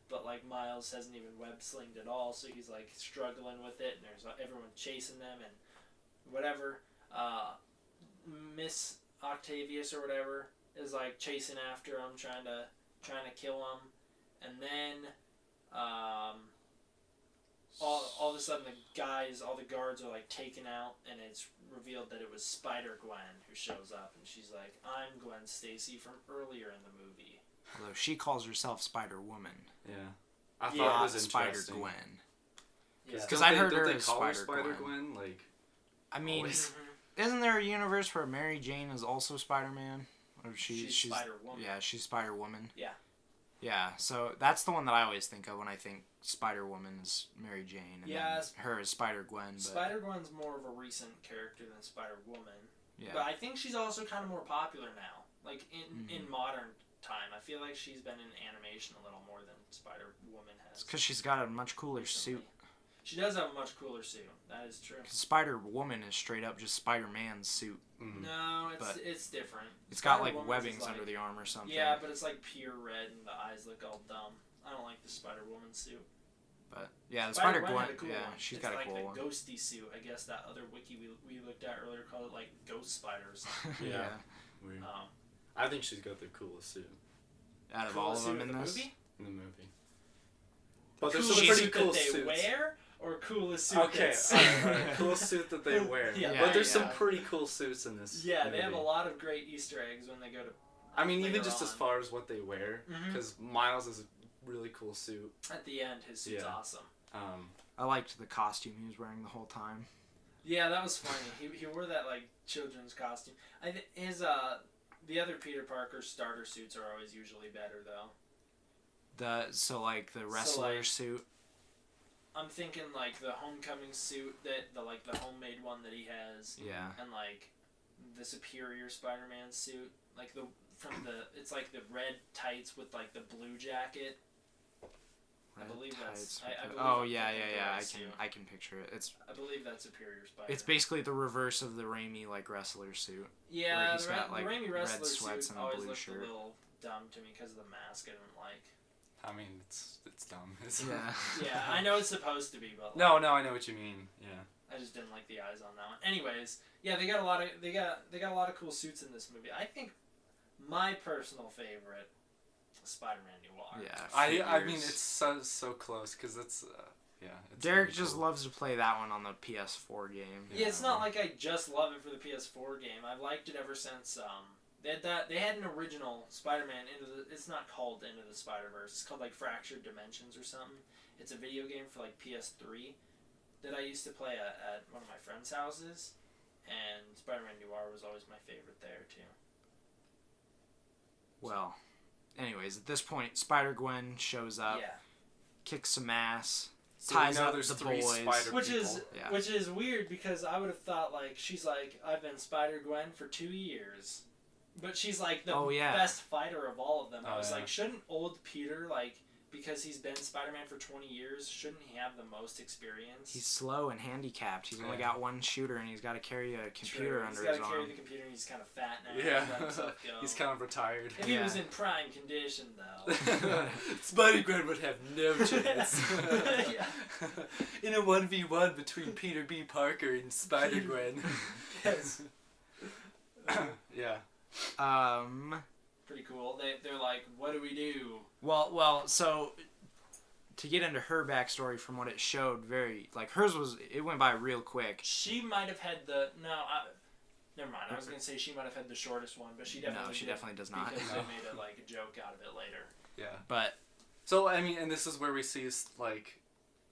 But like Miles hasn't even web slinged at all, so he's like struggling with it, and there's everyone chasing them and whatever. Miss Octavius or whatever is like chasing after him, trying to kill him, and then all of a sudden all the guards are like taken out, and it's revealed that it was Spider-Gwen who shows up, and she's like, "I'm Gwen Stacy from earlier in the movie." although she calls herself Spider-Woman, Yeah. I thought Yeah. it was interesting. Spider-Gwen. Yeah. 'Cause I heard don't her they as call her Spider-Gwen. Spider-Gwen? Like, I mean, always. isn't there a universe where Mary Jane is also Spider-Man? Or She's Spider-Woman. Yeah, she's Spider-Woman. Yeah. Yeah, so that's the one that I always think of when I think Spider-Woman is Mary Jane, and Yeah, then her is Spider-Gwen. But Spider-Gwen's more of a recent character than Spider-Woman. yeah, But I think she's also kind of more popular now. Like, in Mhm. modern time, I feel like she's been in animation a little more than Spider-Woman has. it's because she's got a much cooler recently. suit. She does have a much cooler suit. That is true. 'Cause Spider-Woman is straight up just Spider-Man's suit. No, But it's different. It's got like Spider-Woman's webbings is, like- under the arm or something. Yeah, but it's like pure red and the eyes look all dumb. I don't like the Spider-Woman suit. But yeah, the Spider-Gwen Spider-Gwen, had a cool yeah, one. she's It's got a like cool the one. ghosty suit. I guess that other wiki we looked at earlier called it like Ghost Spider or something. Yeah. Weird. I think she's got the coolest suit Out of all of them in this? movie? in the movie. But there's Coolest some pretty suit cool that they suits. wear, or coolest suit Okay, that's... alright. Coolest suit that they wear. Yeah, But there's yeah. some pretty cool suits in this Yeah, movie. they have a lot of great Easter eggs when they go to... I mean, even later just as on. far as what they wear, Mhm. because Miles is a really cool suit. At the end, his suit's Yeah. awesome. I liked the costume he was wearing the whole time. Yeah, that was funny. He wore that like children's costume. The other Peter Parker starter suits are always usually better though. The wrestler suit. I'm thinking like the homecoming suit the homemade one that he has, Yeah. and like the Superior Spider-Man suit, like it's like the red tights with like the blue jacket. I believe that's. I believe Oh I'm yeah, thinking yeah, of yeah. that suit. I can picture it. I believe that's Superior Spider. It's basically the reverse of the Raimi like wrestler suit. Yeah, where he's got, the like, Raimi red wrestler sweats suit and a always blue looked shirt. a little dumb to me because of the mask I didn't like. I mean, it's dumb. Yeah. Yeah, I know it's supposed to be, but like, No, I know what you mean. Yeah. I just didn't like the eyes on that one. Anyways, yeah, they got a lot of cool suits in this movie. I think my personal favorite, Spider-Man Noir. Yeah. I mean, figures. it's so close because it's yeah. It's Derek really just cool. loves to play that one on the PS4 game. Yeah, it's not like I just love it for the PS4 game. I've liked it ever since. They had an original Spider-Man it's not called Into the Spider-Verse. It's called like Fractured Dimensions or something. It's a video game for like PS3 that I used to play at one of my friends' houses, and Spider-Man Noir was always my favorite there too. Well, anyways, at this point, Spider-Gwen shows up, Yeah. kicks some ass, So we ties know up there's the three boys. Spider Which people. is Yeah. which is weird because I would have thought like she's like I've been Spider-Gwen for 2 years, but she's like the Oh, yeah. best fighter of all of them. I Oh, was yeah. like, shouldn't old Peter like because he's been Spider-Man for 20 years, shouldn't he have the most experience? He's slow and handicapped. He's only Yeah. got one shooter, and he's got to carry a computer True. under He's his got to carry arm. the computer, and he's kind of fat now. Yeah. Let himself go. He's kind of retired. If he Yeah. was in prime condition though. Spider-Gwen would have no chance. Yeah. In a 1v1 between Peter B. Parker and Spider-Gwen. Yes. Yeah. Pretty cool. They're like, what do we do? Well, so to get into her backstory from what it showed, hers it went by real quick. She might have had never mind. I was gonna say she might have had the shortest one, but she definitely No, she did, definitely does not. because No. they made a joke out of it later. Yeah. But So I mean, and this is where we see like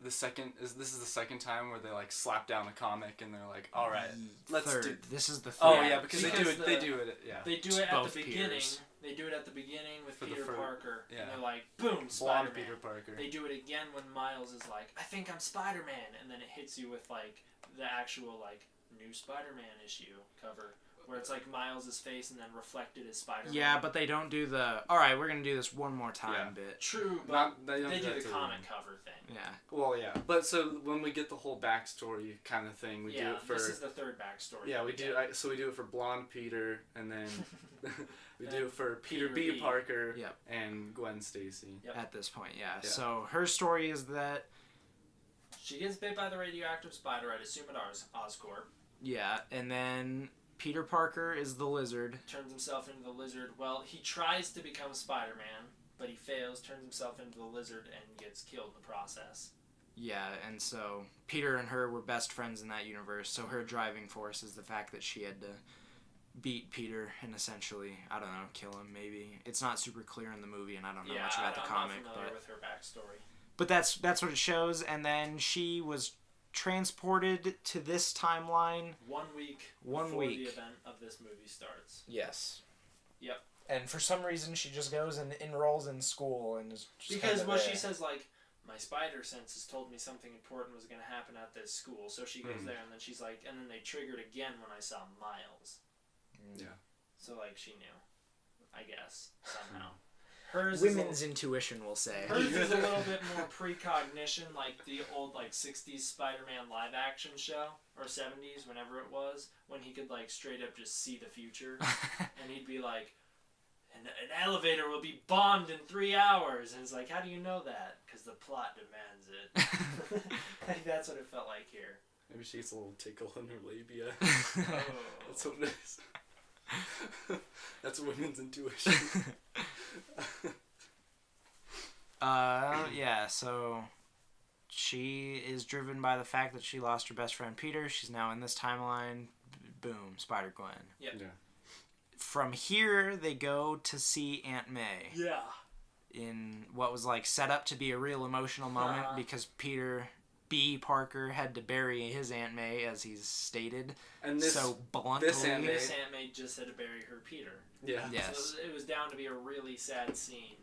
this is the second time where they like slap down a comic and they're like, all right, let's third. do. This is the third. Oh Yeah, yeah, because they do because it. They do it. Yeah. They do it at Both the beginning. Peters. They do it at the beginning with For the Peter fir- Parker, yeah. and they're like, boom, Blonde Spider-Man. Peter Parker. They do it again when Miles is like, I think I'm Spider-Man, and then it hits you with like the actual like new Spider-Man issue cover where it's like Miles' face and then reflected as Spider-Man. Yeah, but they don't do the. All right, we're gonna do this one more time Yeah. bit. True, but Not, they don't they do that the to comic cover thing. Yeah. Well, yeah, but so when we get the whole backstory kind of thing, we do Yeah, it for. this is the third backstory. Yeah, that we do. get. So we do it for Blonde Peter, and then we do And it for Peter Peter B. B. Parker Yep. and Gwen Stacy. Yep. At this point, yeah. Yeah. So her story is that She gets bit by the radioactive spider, I'd assume at Oscorp. yeah, and then Peter Parker is the lizard. Turns himself into the lizard. Well, he tries to become Spider-Man, but he fails, turns himself into the lizard, and gets killed in the process. Yeah, and so Peter and her were best friends in that universe. So her driving force is the fact that she had to beat Peter and essentially, I don't know, kill him maybe. It's not super clear in the movie, and I don't know much about the comic, I'm not familiar with her backstory. but that's what it shows. And then she was transported to this timeline. 1 week One before week. the event of this movie starts. Yes. Yep. And for some reason, she just goes and enrolls in school and is just Because kinda what there. she says, like, my spider senses told me something important was going to happen at this school. So she goes there, and then she's like, and then they triggered again when I saw Miles. Yeah. So, like, she knew. I guess. Somehow. Hers Women's intuition, we'll say. Hers is a little bit more precognition, like the old like 60s Spider-Man live action show, or 70s, whenever it was, when he could like straight up just see the future, and he'd be like, an elevator will be bombed in 3 hours, and it's like, how do you know that? Because the plot demands it. I think that's what it felt like here. Maybe she gets a little tickle in her labia. Oh. That's what it is. That's women's intuition. Yeah, so she is driven by the fact that she lost her best friend Peter. She's now in this timeline. Boom, Spider-Gwen. Yep. Yeah. From here, they go to see Aunt May. Yeah. In what was like set up to be a real emotional moment because Peter B. Parker had to bury his Aunt May, as he's stated. And this, so bluntly. This Aunt May just had to bury her Peter. Yeah. Yes. So it was down to be a really sad scene,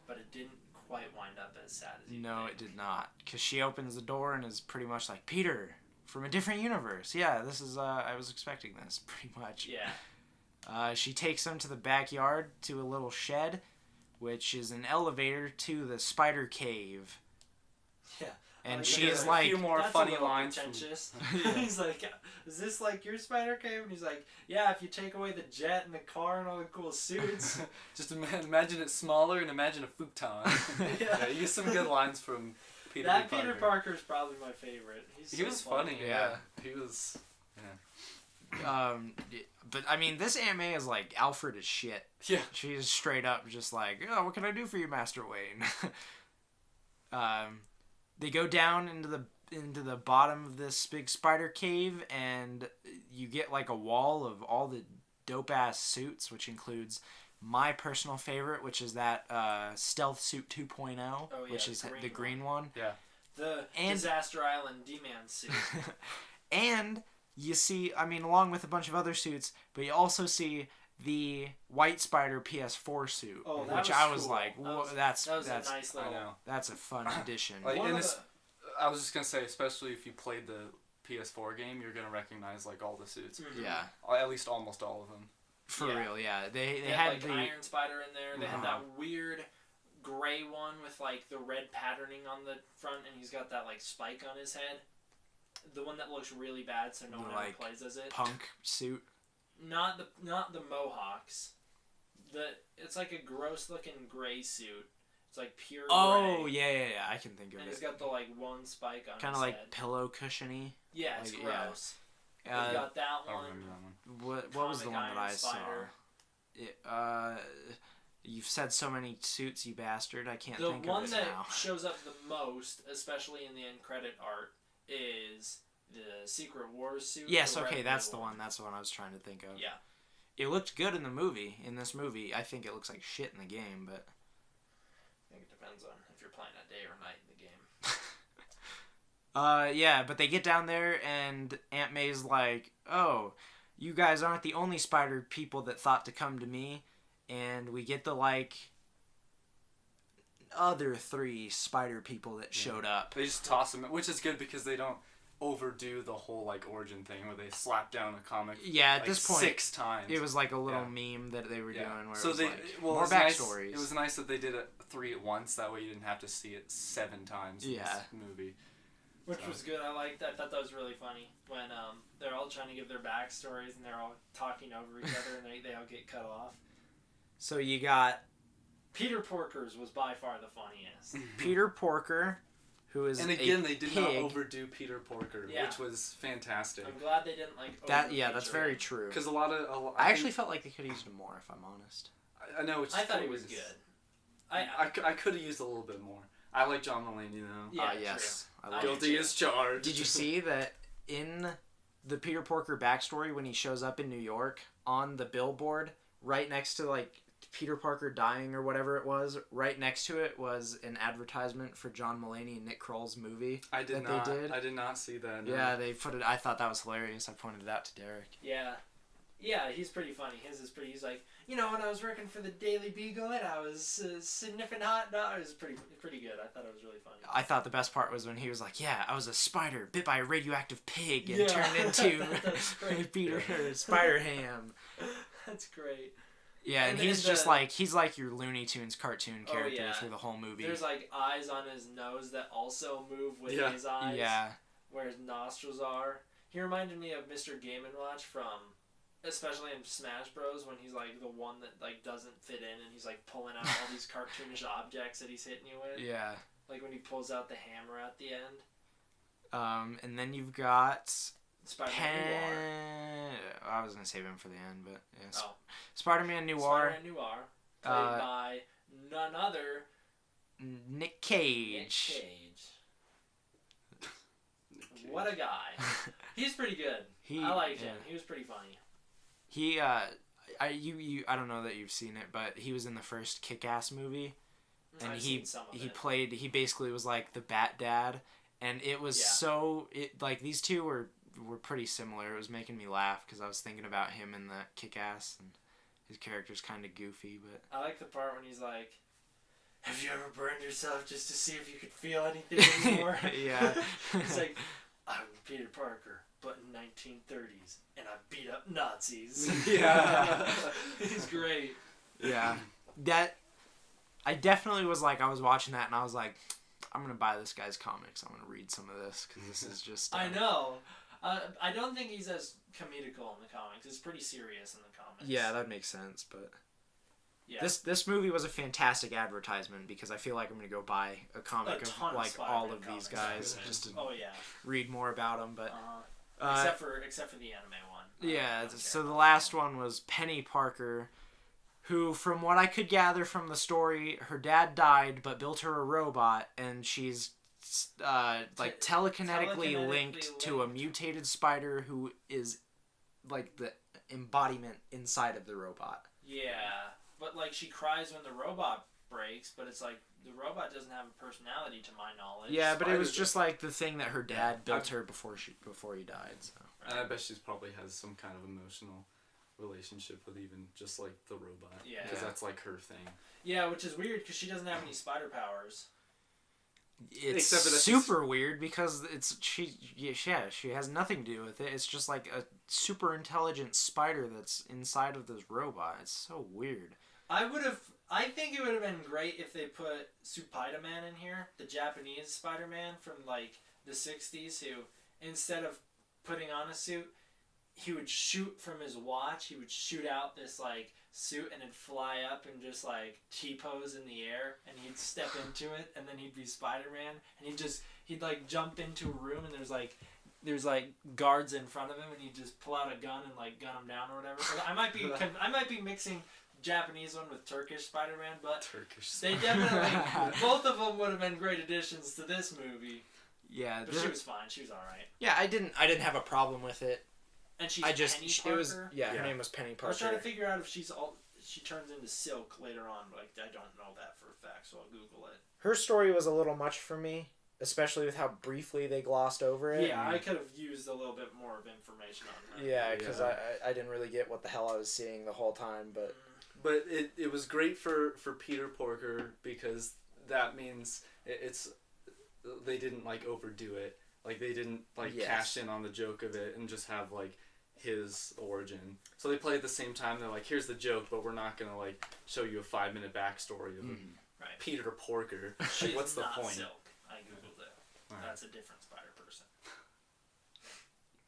but it didn't quite wind up as sad as you think. It did not. Because she opens the door and is pretty much like, Peter, from a different universe. Yeah, this is, I was expecting this, pretty much. Yeah. She takes him to the backyard to a little shed, which is an elevator to the spider cave. Yeah. And Like, she's a like... few more That's funny a little lines. pretentious. He's like, is this like your spider cave? And he's like, yeah, if you take away the jet and the car and all the cool suits. Just imagine it smaller and imagine a futon. Yeah. You get some good lines from Peter That B. Peter Parker. Parker's probably my favorite. He was funny, Yeah. He was... But, I mean, this Aunt May is like Alfred as shit. Yeah. She's straight up just like, oh, what can I do for you, Master Wayne? They go down into the bottom of this big spider cave, and you get like a wall of all the dope ass suits, which includes my personal favorite, which is that Stealth Suit 2.0, which is the green one. Yeah. The Disaster Island D-Man suit. And you see, I mean, along with a bunch of other suits, but you also see the White Spider PS4 suit, which I was cool. like, that's a nice little. I know. That's a fun addition. Like, I was just gonna say, especially if you played the PS4 game, you're gonna recognize like all the suits. Mm-hmm. Yeah, at least almost all of them. For real, yeah. They had had like Iron Spider in there. They had that weird gray one with like the red patterning on the front, and he's got that like spike on his head. The one that looks really bad, so no one ever plays as it. Punk suit. Not the Mohawks. It's like a gross looking gray suit. It's like pure gray. Yeah. I can think of And it. he's got the like one spike on Kind his of like head. pillow cushiony. Yeah, it's like, gross. You Yeah. got that I one. remember that one. What was the one Comic that I Iron Spider. saw? You've said so many suits, you bastard. I can't The think one of it that now. shows up the most, especially in the end credit art, is the Secret Wars suit. Yes, the okay, red that's blue the one. That's the one I was trying to think of. Yeah. It looked good in the movie. In this movie, I think it looks like shit in the game, but... I think it depends on if you're playing at day or night in the game. Yeah, but they get down there and Aunt May's like, oh, you guys aren't the only spider people that thought to come to me. And we get the, like, other 3 spider people that showed up. They just toss them, which is good because they don't overdo the whole, like, origin thing where they slap down a comic At this point, 6 times. it was like a little meme that they were doing where so it was they, like, well, more it was backstories. Nice, it was nice that they did it 3 at once. That way you didn't have to see it 7 times in this movie. Which was good. I liked that. I thought that was really funny when they're all trying to give their backstories and they're all talking over each other and they all get cut off. So you got Peter Porker's was by far the funniest. Peter Porker, who is and again, a they did pig. not overdo Peter Porker, which was fantastic. I'm glad they didn't like that. Yeah, that's very true. Because I actually felt like they could have used him more, if I'm honest. I know. I thought he was good. I could have used a little bit more. I like John Mulaney though. Yeah, yes. Guilty as charged. Did you see that in the Peter Porker backstory when he shows up in New York on the billboard right next to like Peter Parker dying or whatever it was, right next to it was an advertisement for John Mulaney and Nick Kroll's movie. I did not see that. No. Yeah, they put it. I thought that was hilarious. I pointed it out to Derek. Yeah, he's pretty funny. He's like, when I was working for the Daily Beagle and I was sniffing hot dogs. It was pretty good. I thought it was really funny. I thought the best part was when he was like, yeah, I was a spider bit by a radioactive pig and turned into Peter Spider Ham. That's great. Yeah, and he's just like, he's like your Looney Tunes cartoon character through the whole movie. There's like eyes on his nose that also move with his eyes. Yeah. Where his nostrils are. He reminded me of Mr. Game & Watch from... Especially in Smash Bros. When he's like the one that like doesn't fit in and he's like pulling out all these cartoonish objects that he's hitting you with. Yeah. Like when he pulls out the hammer at the end. And then you've got Spider-Man Noir. I was gonna save him for the end, but yeah. Oh. Spider-Man Noir. Spider-Man Noir, played by none other Nick Cage. Nick Cage. What a guy. He's pretty good. I liked him. He was pretty funny. He I don't know that you've seen it, but he was in the first Kick-Ass movie, and he basically was like the Bat Dad, and it was these two were pretty similar. It was making me laugh because I was thinking about him in the Kick-Ass, and his character's kind of goofy, but I like the part when he's like, "Have you ever burned yourself just to see if you could feel anything anymore?" Yeah. He's like, "I'm Peter Parker, but in 1930s, and I beat up Nazis." Yeah. He's great. Yeah. I definitely was like, I was watching that and I was like, I'm going to buy this guy's comics. I'm going to read some of this because this is just... I know. I don't think he's as comedical in the comics. It's pretty serious in the comics. Yeah, that makes sense, but... Yeah. This movie was a fantastic advertisement because I feel like I'm going to go buy a comic of like all of these guys just to read more about them, but... except for the anime one. Yeah, so the last one was Penny Parker, who, from what I could gather from the story, her dad died but built her a robot, and she's telekinetically linked to a mutated spider who is like the embodiment inside of the robot. Yeah, but like she cries when the robot breaks, but it's like the robot doesn't have a personality to my knowledge. Yeah, but it was just like the thing that her dad built her before he died. So. And I bet she probably has some kind of emotional relationship with even just like the robot. Yeah. Because that's like her thing. Yeah, which is weird because she doesn't have any spider powers. It's super weird because she has nothing to do with it. It's just like a super intelligent spider that's inside of this robot. It's so weird. I think it would have been great if they put Spider-Man in here, the Japanese Spider-Man from like the 60s, who instead of putting on a suit, he would shoot from his watch. He would shoot out this like suit and it'd fly up and just like T-pose in the air, and he'd step into it, and then he'd be Spider-Man, and he'd like jump into a room and there's like guards in front of him, and he'd just pull out a gun and like gun them down or whatever. So I might be mixing Japanese one with Turkish Spider-Man, but they definitely both of them would have been great additions to this movie. Yeah, but she was fine. She was all right. Yeah, I didn't have a problem with it. And she's Penny Parker. Her name was Penny Parker. I was trying to figure out if she turns into Silk later on, but I don't know that for a fact, so I'll Google it. Her story was a little much for me, especially with how briefly they glossed over it. Yeah, I could have used a little bit more of information on her. Yeah, because I didn't really get what the hell I was seeing the whole time, but... But it was great for Peter Parker because that means they didn't like overdo it. Like they didn't cash in on the joke of it and just have like his origin. So they play at the same time. They're like, here's the joke, but we're not gonna like show you a 5-minute backstory of Peter Parker. Like, what's the point? Silk. I googled it. Right. That's a different spider person.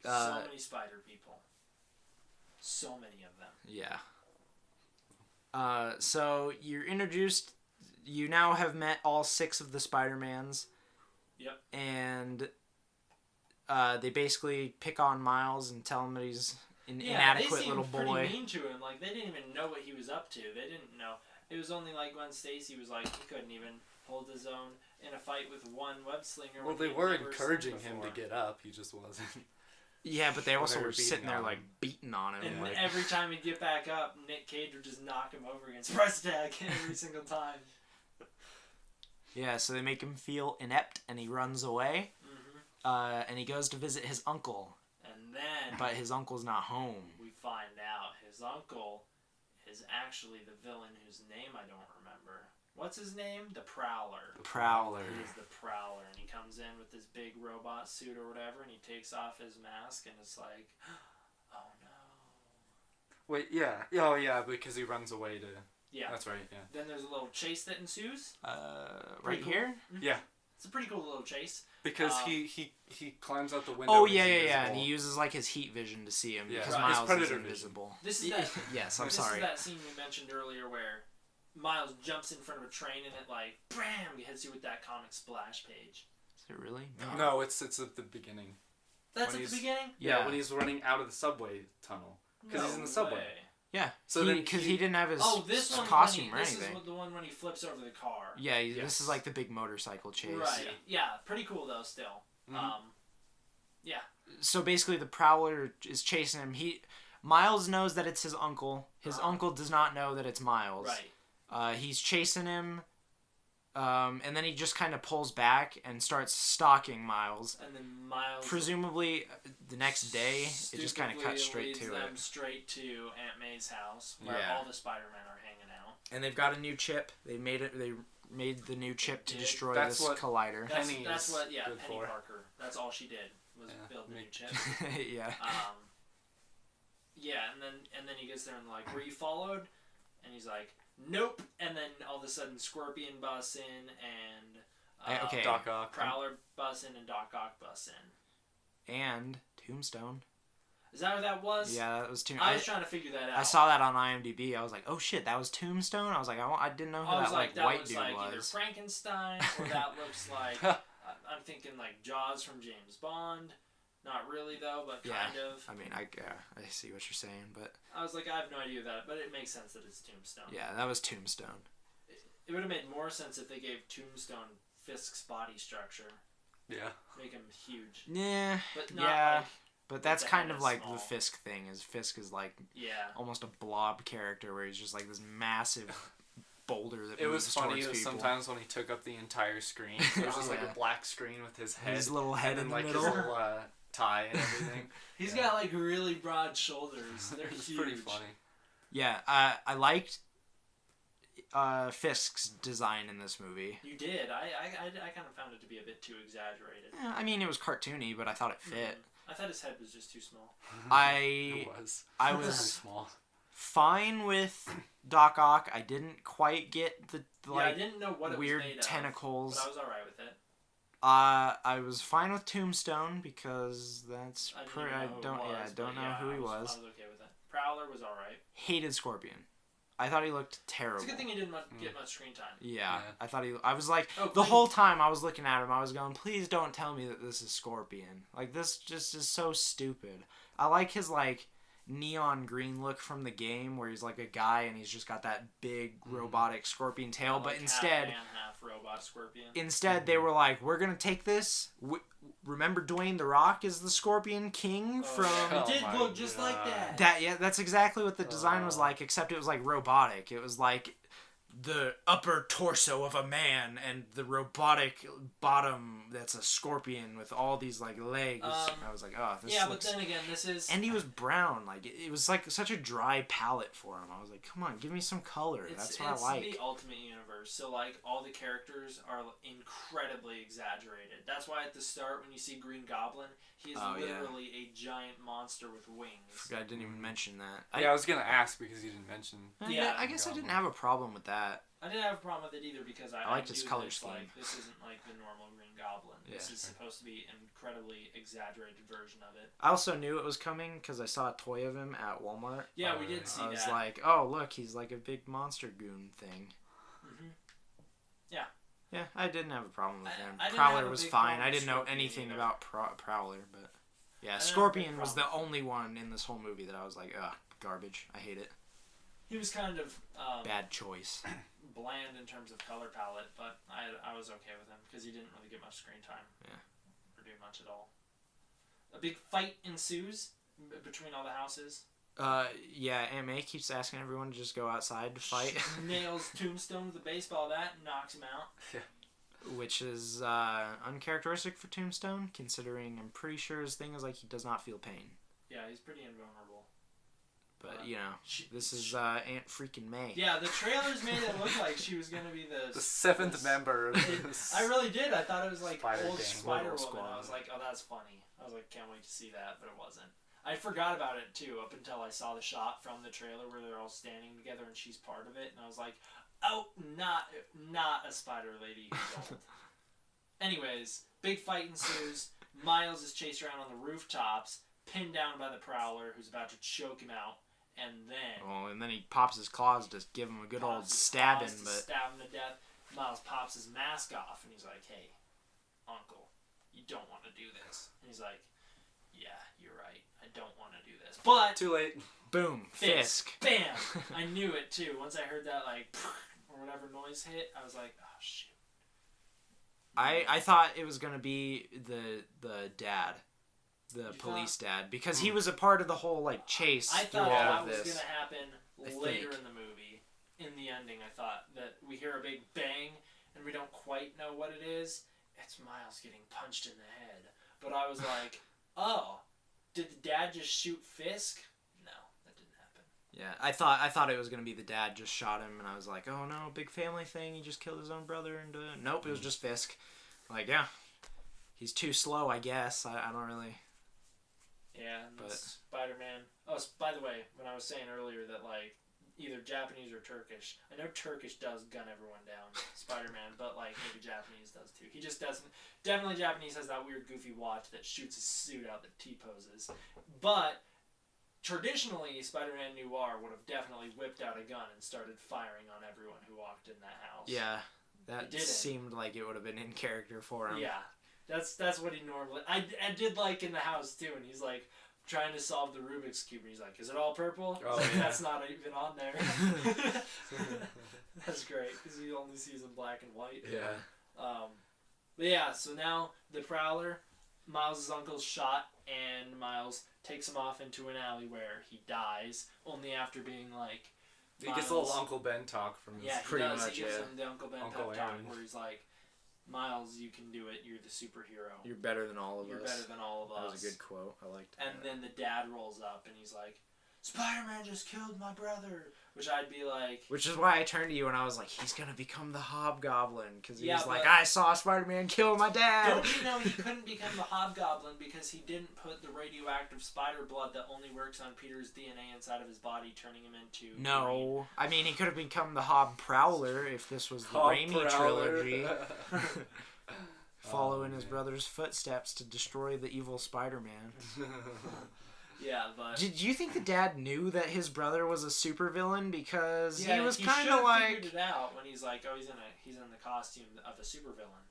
So many spider people. So many of them. Yeah. So you're introduced. You now have met all 6 of the Spider-Mans. Yep. And they basically pick on Miles and tell him that he's an inadequate little boy. They seemed pretty mean to him. Like, they didn't even know what he was up to. They didn't know. It was only like when Stacy was like, he couldn't even hold his own in a fight with one web slinger. Well, they were encouraging him to get up. He just wasn't. Yeah, but they also were sitting there like beating on him. And like... every time he'd get back up, Nick Cage would just knock him over again. Surprise attack every single time. Yeah, so they make him feel inept, and he runs away. Mm-hmm. And he goes to visit his uncle. And then... But his uncle's not home. We find out his uncle is actually the villain whose name I don't remember. What's his name? The Prowler. The Prowler. He is the Prowler, and he comes in with this big robot suit or whatever, and he takes off his mask, and it's like, oh no. Wait, yeah. Oh, yeah, because he runs away to... Yeah. That's right, yeah. Then there's a little chase that ensues. Right cool. Here? Mm-hmm. Yeah. It's a pretty cool little chase. Because he climbs out the window. Oh, yeah, and he uses like his heat vision to see him because Miles is invisible. This is that. Yes, I'm sorry. This is that scene we mentioned earlier where Miles jumps in front of a train and it like, bam, hits you with that comic splash page. Is it really? No, it's at the beginning. That's When at the he's- beginning? Yeah, when he's running out of the subway tunnel. Because he's in the subway. way. Yeah. So Because he didn't have his This one costume or this anything. is the one when he flips over the car. Yeah, Yes. this is like the big motorcycle chase. Right. Yeah. Pretty cool though. Still. Mhm. Yeah. So basically, the Prowler is chasing him. Miles knows that it's his uncle. His uncle does not know that it's Miles. Right. He's chasing him, and then he just kind of pulls back and starts stalking Miles. And then Miles. Presumably, the next day, it just kind of cuts straight leads to them it. straight to Aunt May's house, where Yeah. all the Spider-Men are hanging out. And they've got a new chip. They made the new chip to did. destroy That's this what- collider. Penny That's is what. Yeah. good Penny for. Parker. That's all she did was Yeah, build the new make- chip. Yeah. Yeah, and then he gets there and like, were you followed? And he's like, nope. And then all of a sudden, Scorpion busts in and Okay. Doc Ock. Prowler busts in and Doc Ock busts in. And Tombstone. Is that what that was? Yeah, that was Tombstone. I was trying to figure that out. I saw that on IMDb. I was like, oh shit, that was Tombstone? I was like, I didn't know who I was that like, that white looks dude like either was. Frankenstein or that looks like I'm thinking like Jaws from James Bond. Not really though, but kind of. I mean, I see what you're saying, but I was like, I have no idea that, but it makes sense that it's Tombstone. yeah, that was Tombstone. It would have made more sense if they gave Tombstone Fisk's body structure. Yeah. Make him huge. Yeah, But not yeah, like, but that's the kind head of is like small. the Fisk thing. Is Fisk is like yeah. almost a blob character where he's just like this massive boulder that It moves was funny towards people. sometimes when he took up the entire screen. It was just like Yeah. a black screen with his head. His little head and in then, the like middle. his little tie and everything. He's Yeah. got like really broad shoulders. They're It's huge. pretty funny. Yeah, I liked Fisk's design in this movie. You did. I kind of found it to be a bit too exaggerated. Yeah, I mean, it was cartoony, but I thought it fit. I thought his head was just too small. I It was. I It was was small. fine with Doc Ock. I didn't quite get the I like didn't know what weird it was made tentacles. of, but I was alright with it. I was fine with Tombstone because that's I didn't pretty. even I know who don't. it Yeah, was, I don't but know yeah, who he I was. was okay with it. Prowler was alright. Hated Scorpion. I thought he looked terrible. It's a good thing he didn't get much screen time. Yeah, Yeah. I thought he. I was like, Oh, the Glenn- whole time I was looking at him, I was going, please don't tell me that this is Scorpion. Like, this just is so stupid. I like his, like, neon green look from the game where he's like a guy and he's just got that big robotic scorpion tail, Like but half instead. man, half robot Scorpion. Instead, they were like, we're going to take this. Remember Dwayne The Rock is the Scorpion King from... yeah. It did Oh my look just like God. that. Yeah, that's exactly what the design was like, except it was like robotic. It was like the upper torso of a man and the robotic bottom that's a scorpion with all these like legs. I was like, oh, this Yeah, looks... but then again, this is... And he was brown. Like, it was like such a dry palette for him. I was like, come on, give me some color. That's what I like. It's the Ultimate Universe, so like all the characters are incredibly exaggerated. That's why at the start, when you see Green Goblin, he is Oh, yeah. literally a giant monster with wings. I didn't even mention that. Yeah, I was gonna ask because you didn't mention. Yeah. I guess I didn't have a problem with that. I didn't have a problem with it either because I liked his knew color this, scheme. Like, this isn't like the normal Green Goblin. This Yeah. is supposed to be an incredibly exaggerated version of it. I also knew it was coming because I saw a toy of him at Walmart. Yeah, we did see I was that. like, oh, look, he's like a big monster goon thing. Mhm. Yeah, I didn't have a problem with I- him. I didn't Prowler have a was big fine. problem I with didn't know Scorpion anything either. about Prowler, but yeah, have a big Scorpion was the problem. only one in this whole movie that I was like, ugh, garbage. I hate it. He was kind of Bad choice. bland in terms of color palette, but I was okay with him because he didn't really get much screen time. Yeah. Or do much at all. A big fight ensues between all the houses. Yeah, Aunt May keeps asking everyone to just go outside to fight, Nails Tombstone with a baseball bat and knocks him out. which is uncharacteristic for Tombstone, considering I'm pretty sure his thing is like he does not feel pain. Yeah, he's pretty invulnerable. But, you know, She- this is Aunt freaking May. Yeah, the trailers made it look like she was gonna be The seventh this- member of this. I really did. I thought it was like Spider old Gang. Spider Little Woman. I Squad. was like, oh, that's funny. I was like, can't wait to see that, but it wasn't. I forgot about it too up until I saw the shot from the trailer where they're all standing together and she's part of it, and I was like, oh, not a spider lady who's old. Anyways, big fight ensues. Miles is chased around on the rooftops, pinned down by the Prowler, who's about to choke him out, and then Oh, and then he pops his claws to give him a good old pops his stabbing, claws to but stab him to death. Miles pops his mask off, and he's like, "Hey, Uncle, you don't want to do this." And he's like, yeah, you're right. I don't want to do this. But Too late. Boom. Fisk. Bam! I knew it too. Once I heard that like or whatever noise hit, I was like, oh shoot. I thought it was gonna be the dad, the police dad, because he was a part of the whole like chase I through thought all that of was this. gonna happen later in the movie. In the ending, I thought that we hear a big bang and we don't quite know what it is. It's Miles getting punched in the head. But I was like, oh, did the dad just shoot Fisk? No, that didn't happen. Yeah, I thought it was gonna be the dad just shot him, and I was like, oh no, big family thing. He just killed his own brother, and nope, it was just Fisk. Like, yeah, he's too slow, I guess. I don't really. Yeah, and Spider-Man. Oh, by the way, when I was saying earlier that like either Japanese or Turkish, I know Turkish does gun everyone down, Spider-Man, but like maybe Japanese does too. He just doesn't. Definitely Japanese has that weird goofy watch that shoots his suit out that T-poses. But traditionally, Spider-Man Noir would have definitely whipped out a gun and started firing on everyone who walked in that house. Yeah, that seemed like it would have been in character for him. Yeah, that's what he normally. I did like in the house too, and he's like trying to solve the Rubik's Cube, and he's like, "Is it all purple?" Oh, like, yeah. That's not even on there. That's great because he only sees in black and white. Yeah. But yeah, so now the Prowler, Miles' uncle's shot, and Miles takes him off into an alley where he dies, only after being like. He gets a little Uncle Ben talk from his. Yeah, he pretty does. much, He gives yeah. him the Uncle Ben Uncle pep talk Aaron. where he's like, Miles, you can do it. You're the superhero. You're better than all of You're us. better than all of us. That was a good quote. I liked And that. then the dad rolls up and he's like, Spider-Man just killed my brother. Which I'd be like... Which is why I turned to you and I was like, he's gonna become the Hobgoblin. Because Yeah, he's like, but- I saw Spider-Man kill my dad. Don't you know he couldn't become the Hobgoblin because he didn't put the radioactive spider blood that only works on Peter's DNA inside of his body, turning him into... green. No. I mean, he could have become the Hob Prowler if this was the Hob Raimi Prowler. trilogy. Follow in his man. brother's footsteps to destroy the evil Spider-Man. Yeah, but... Did you think the dad knew that his brother was a supervillain? Because yeah, he was kind should've of like... figured it out when he's like, oh, he's in the costume of a supervillain.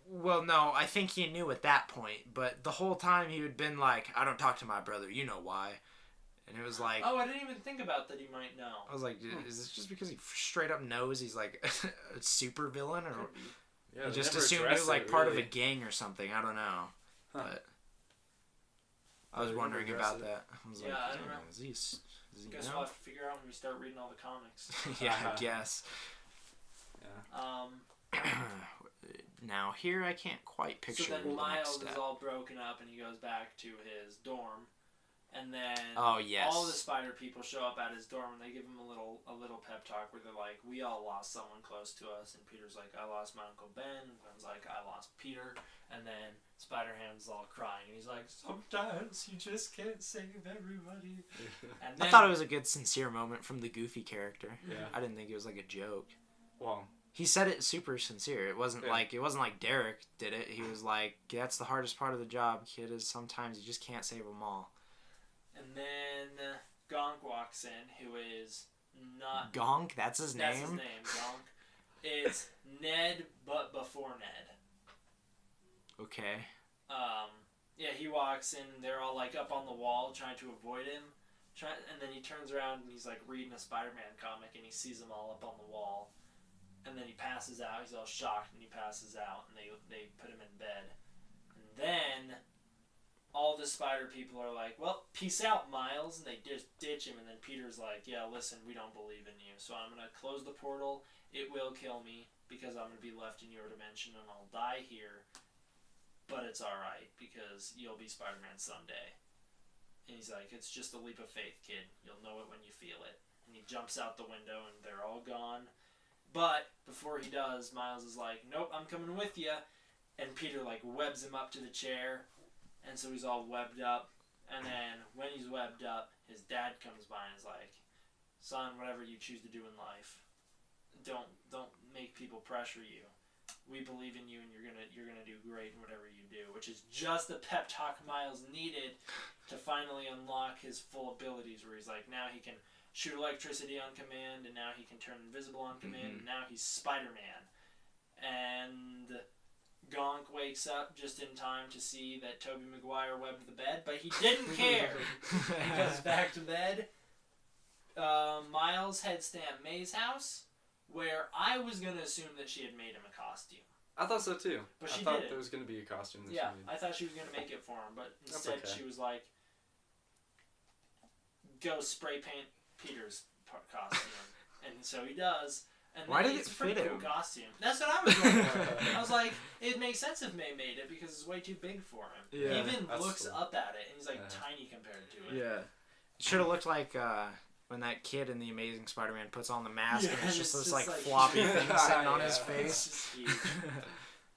Well, no, I think he knew at that point. But the whole time he had been like, I don't talk to my brother. You know why. And it was like... Oh, I didn't even think about that he might know. I was like, is this just because he straight up knows he's like a supervillain? Or Yeah, he they just never assumed he address was like it, part of really. a gang or something? I don't know. Huh. But I was They never wondering address about it. that. I was Yeah, like, I don't know. is he Guess know? we'll have to figure out when we start reading all the comics. Yeah, I guess. Yeah. Now here I can't quite picture So then the next Miles step. is all broken up and he goes back to his dorm, and then Oh yes. all the spider people show up at his dorm and they give him a little pep talk where they're like, we all lost someone close to us, and Peter's like, I lost my Uncle Ben, and Gwen's like, I lost Peter, and then Spider-Ham's all crying and he's like, sometimes you just can't save everybody. And I then, thought it was a good sincere moment from the Goofy character. Yeah. I didn't think it was like a joke. Well, He said it super sincere. It wasn't Yeah. like Derek did it. He was like, that's the hardest part of the job, kid, is sometimes you just can't save them all. And then Gonk walks in, who is not... Gonk, that's his That's name? his name, Gonk. It's Ned, but before Ned. Okay. Yeah, he walks in, they're all like up on the wall trying to avoid him. And then he turns around and he's like reading a Spider-Man comic and he sees them all up on the wall. And then he passes out, he's all shocked and he passes out and they put him in bed. And then all the spider people are like, well, peace out, Miles, and they just ditch him, and then Peter's like, yeah, listen, we don't believe in you, so I'm going to close the portal, it will kill me, because I'm going to be left in your dimension and I'll die here, but it's alright, because you'll be Spider-Man someday. And he's like, it's just a leap of faith, kid, you'll know it when you feel it. And he jumps out the window and they're all gone. But before he does, Miles is like, nope, I'm coming with you. And Peter like webs him up to the chair. And so he's all webbed up. And then when he's webbed up, his dad comes by and is like, son, whatever you choose to do in life, don't make people pressure you. We believe in you and you're gonna do great in whatever you do. Which is just the pep talk Miles needed to finally unlock his full abilities, where he's like, now he can shoot electricity on command, and now he can turn invisible on command, and now he's Spider-Man. And Gonk wakes up just in time to see that Tobey Maguire webbed the bed, but he didn't care. He goes back to bed. Miles heads to Aunt May's house, where I was going to assume that she had made him a costume. I thought so too. But she I thought didn't. there was going to be a costume that Yeah, she made. I thought she was going to make it for him, but instead okay. she was like, go spray paint Peter's costume. And so he does. And Why did it's it a pretty fit cool him? costume. That's what I was going for. I was like, it makes sense if May made it because it's way too big for him. Yeah, he even that's looks cool. up at it and he's like tiny compared to it. Yeah. Should have looked like when that kid in The Amazing Spider-Man puts on the mask and it's just this like floppy thing sitting on his It's face. just huge.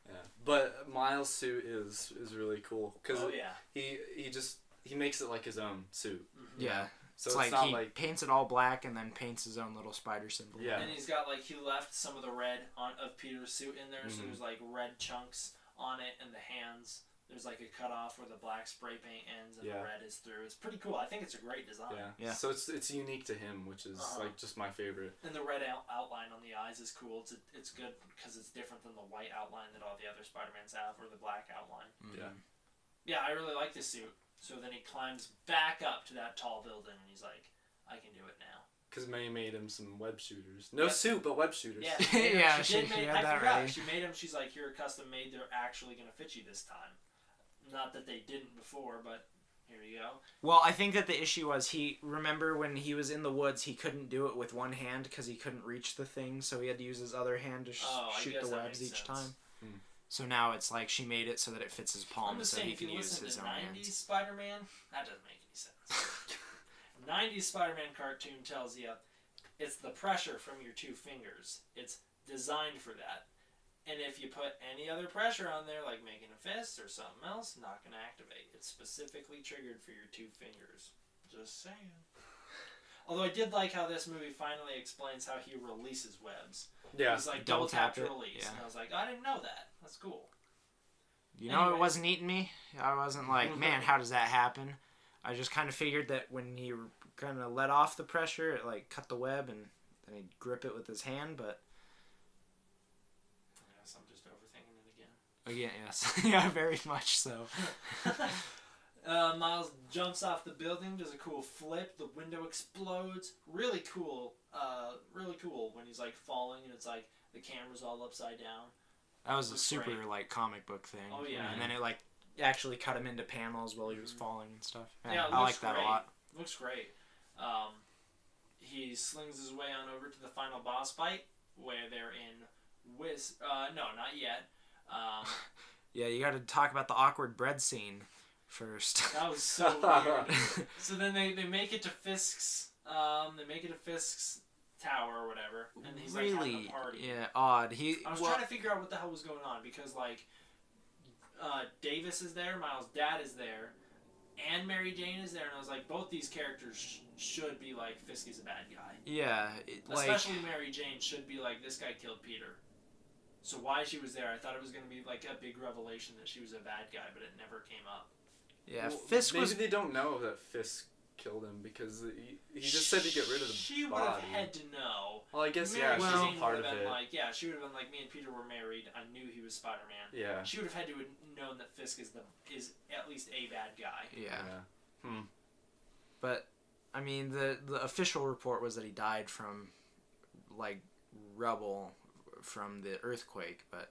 Yeah, but Miles' suit is really cool because Oh yeah. he makes it like his own suit. Mm-hmm. Yeah. So it's it's like not he like paints it all black and then paints his own little spider symbol. Yeah. And he's got like he left some of the red of Peter's suit in there, so there's like red chunks on it, and the hands. There's like a cutoff where the black spray paint ends and the red is through. It's pretty cool. I think it's a great design. yeah. So it's unique to him, which is like just my favorite. And the red outline on the eyes is cool. It's good because it's different than the white outline that all the other Spider-Mans have, or the black outline. Yeah. Yeah, I really like this suit. So then he climbs back up to that tall building, and he's like, I can do it now. Because May made him some web shooters. No suit, but web shooters. Yeah, Yeah, she she made, had I that forgot. ready. She made them. She's like, "You're custom made. They're actually gonna fit you this time." Not that they didn't before, but here you go. Well, I think that the issue was remember when he was in the woods, he couldn't do it with one hand because he couldn't reach the thing, so he had to use his other hand to shoot the webs each time. So now it's like she made it so that it fits his palm, I'm just so saying, he if you can use listen his to own 90s hands. Spider-Man, that doesn't make any sense. 90s Spider-Man cartoon tells you it's the pressure from your two fingers. It's designed for that. And if you put any other pressure on there, like making a fist or something else, not going to activate. It's specifically triggered for your two fingers. Just saying. Although I did like how this movie finally explains how he releases webs. Yeah. He's like Double double tap to tap it, release. yeah. And I was like, I didn't know that. That's cool. You know, Anyway. it wasn't eating me. I wasn't like, man, how does that happen? I just kind of figured that when he kind of let off the pressure, it like cut the web and then he'd grip it with his hand, but... I guess I'm just overthinking it again. Again, yes. Yeah, very much so. Miles jumps off the building, does a cool flip, the window explodes. Really cool when he's like falling and it's like the camera's all upside down. That was a Looks super great. like comic book thing. Oh, yeah. And then it like actually cut him into panels while he was falling and stuff. Yeah, it I looks like that great. a lot. Looks great. He slings his way on over to the final boss fight where they're in no, not yet. Yeah, you got to talk about the awkward bread scene first. That was so weird. So then they make it to Fisk's tower or whatever, and he's like having Really, a party. yeah, odd. I was trying to figure out what the hell was going on because like Davis is there, Miles' dad is there, and Mary Jane is there, and I was like, both these characters should be like, Fisk is a bad guy. Yeah, Especially Mary Jane should be like, this guy killed Peter. So why she was there, I thought it was going to be like a big revelation that she was a bad guy, but it never came up. yeah, Well, Fisk maybe was. they don't know that Fisk killed him because he just said to get rid of the She would body. have had to know. Well, I guess Mary she's Jane a part would of have been it. like, yeah, she would have been like, me and Peter were married. I knew he was Spider-Man. Yeah. She would have had to have known that Fisk is at least a bad guy. Yeah. But, I mean, the official report was that he died from, like, rubble from the earthquake, but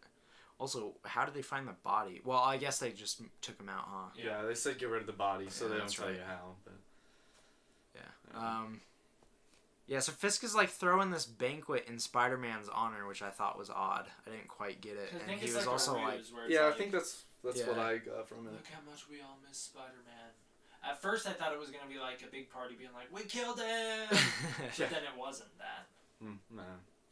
also, how did they find the body? Well, I guess they just took him out, huh? Yeah, they said get rid of the body, so Yeah, they don't that's tell right. you how. But Yeah. Yeah, so Fisk is, like, throwing this banquet in Spider-Man's honor, which I thought was odd. I didn't quite get it. I And think he it's was like also, a like... ruse where it's yeah, like, I think that's Yeah. what I got from it. look how much we all miss Spider-Man. At first I thought it was going to be like a big party being like, we killed him! But then it wasn't that. No.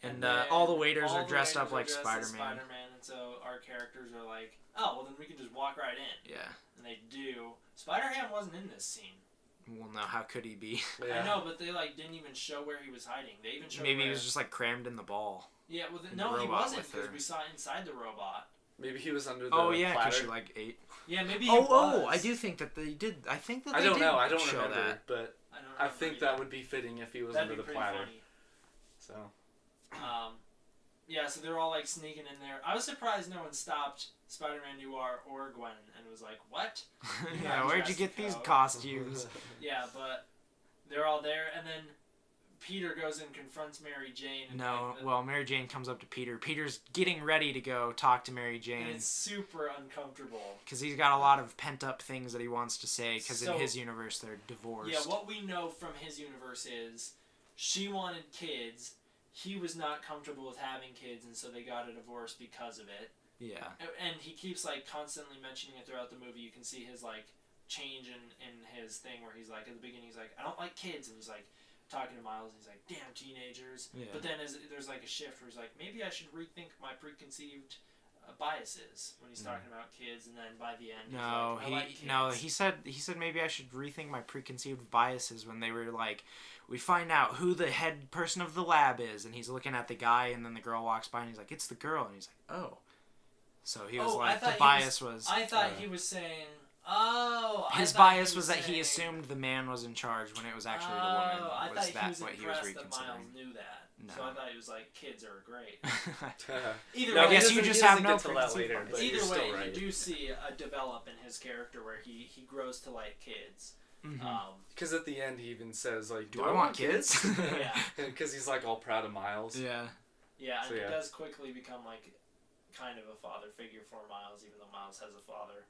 And then all the waiters all are the dressed up like waiters are dressed as Spider-Man. Spider-Man, and so our characters are like, oh, well then we can just walk right in. Yeah. And they do. Spider-Ham wasn't in this scene. Well, no, how could he be? Yeah. I know, but they like didn't even show where he was hiding. They even showed Maybe where... he was just, like, crammed in the ball. Yeah, well, in no, the he robot wasn't with because her. we saw inside the robot. Maybe he was under the Oh, yeah, because platter. she, like, ate. Yeah, maybe he Oh, was. I do think that they did. I think that I they don't did know. I don't show remember, that. but I don't I remember think either. that would be fitting if he was That'd under be the pretty platter. funny. So. Yeah, so they're all like sneaking in there. I was surprised no one stopped Spider-Man Noir or Gwen and was like, "What?" Yeah, where'd you get these out. costumes? Yeah, but they're all there, and then Peter goes and confronts Mary Jane. And No, well, Mary Jane comes up to Peter. Peter's getting ready to go talk to Mary Jane. And it's super uncomfortable. Because he's got a lot of pent-up things that he wants to say, because in So- his universe they're divorced. Yeah, what we know from his universe is she wanted kids. He was not comfortable with having kids, and so they got a divorce because of it. Yeah. And he keeps like constantly mentioning it throughout the movie. You can see his like change in his thing where he's like at the beginning he's like, I don't like kids, and he's like talking to Miles and he's like, damn teenagers. Yeah. But then there's like a shift where he's like, maybe I should rethink my preconceived biases when he's talking about kids, and then by the end No, he's like, I like kids. no, he said maybe I should rethink my preconceived biases when they were like, we find out who the head person of the lab is, and he's looking at the guy, and then the girl walks by, and he's like, it's the girl, and he's like, oh. So he was like, the bias was. I thought he was saying, oh. His bias was that he assumed the man was in charge when it was actually the woman. I Was thought that he was what he was impressed that Miles reconsidering? knew that. No. So I thought he was like, kids are great. Either way, I he guess doesn't- you he just doesn't have no get to that preconceived later, bias. but you're Either way, still right. you do see a develop in his character where he grows to like kids. Because at the end he even says like, Do I want kids? Yeah. Because he's like all proud of Miles. Yeah. Yeah, and So, he yeah. does quickly become like kind of a father figure for Miles, even though Miles has a father.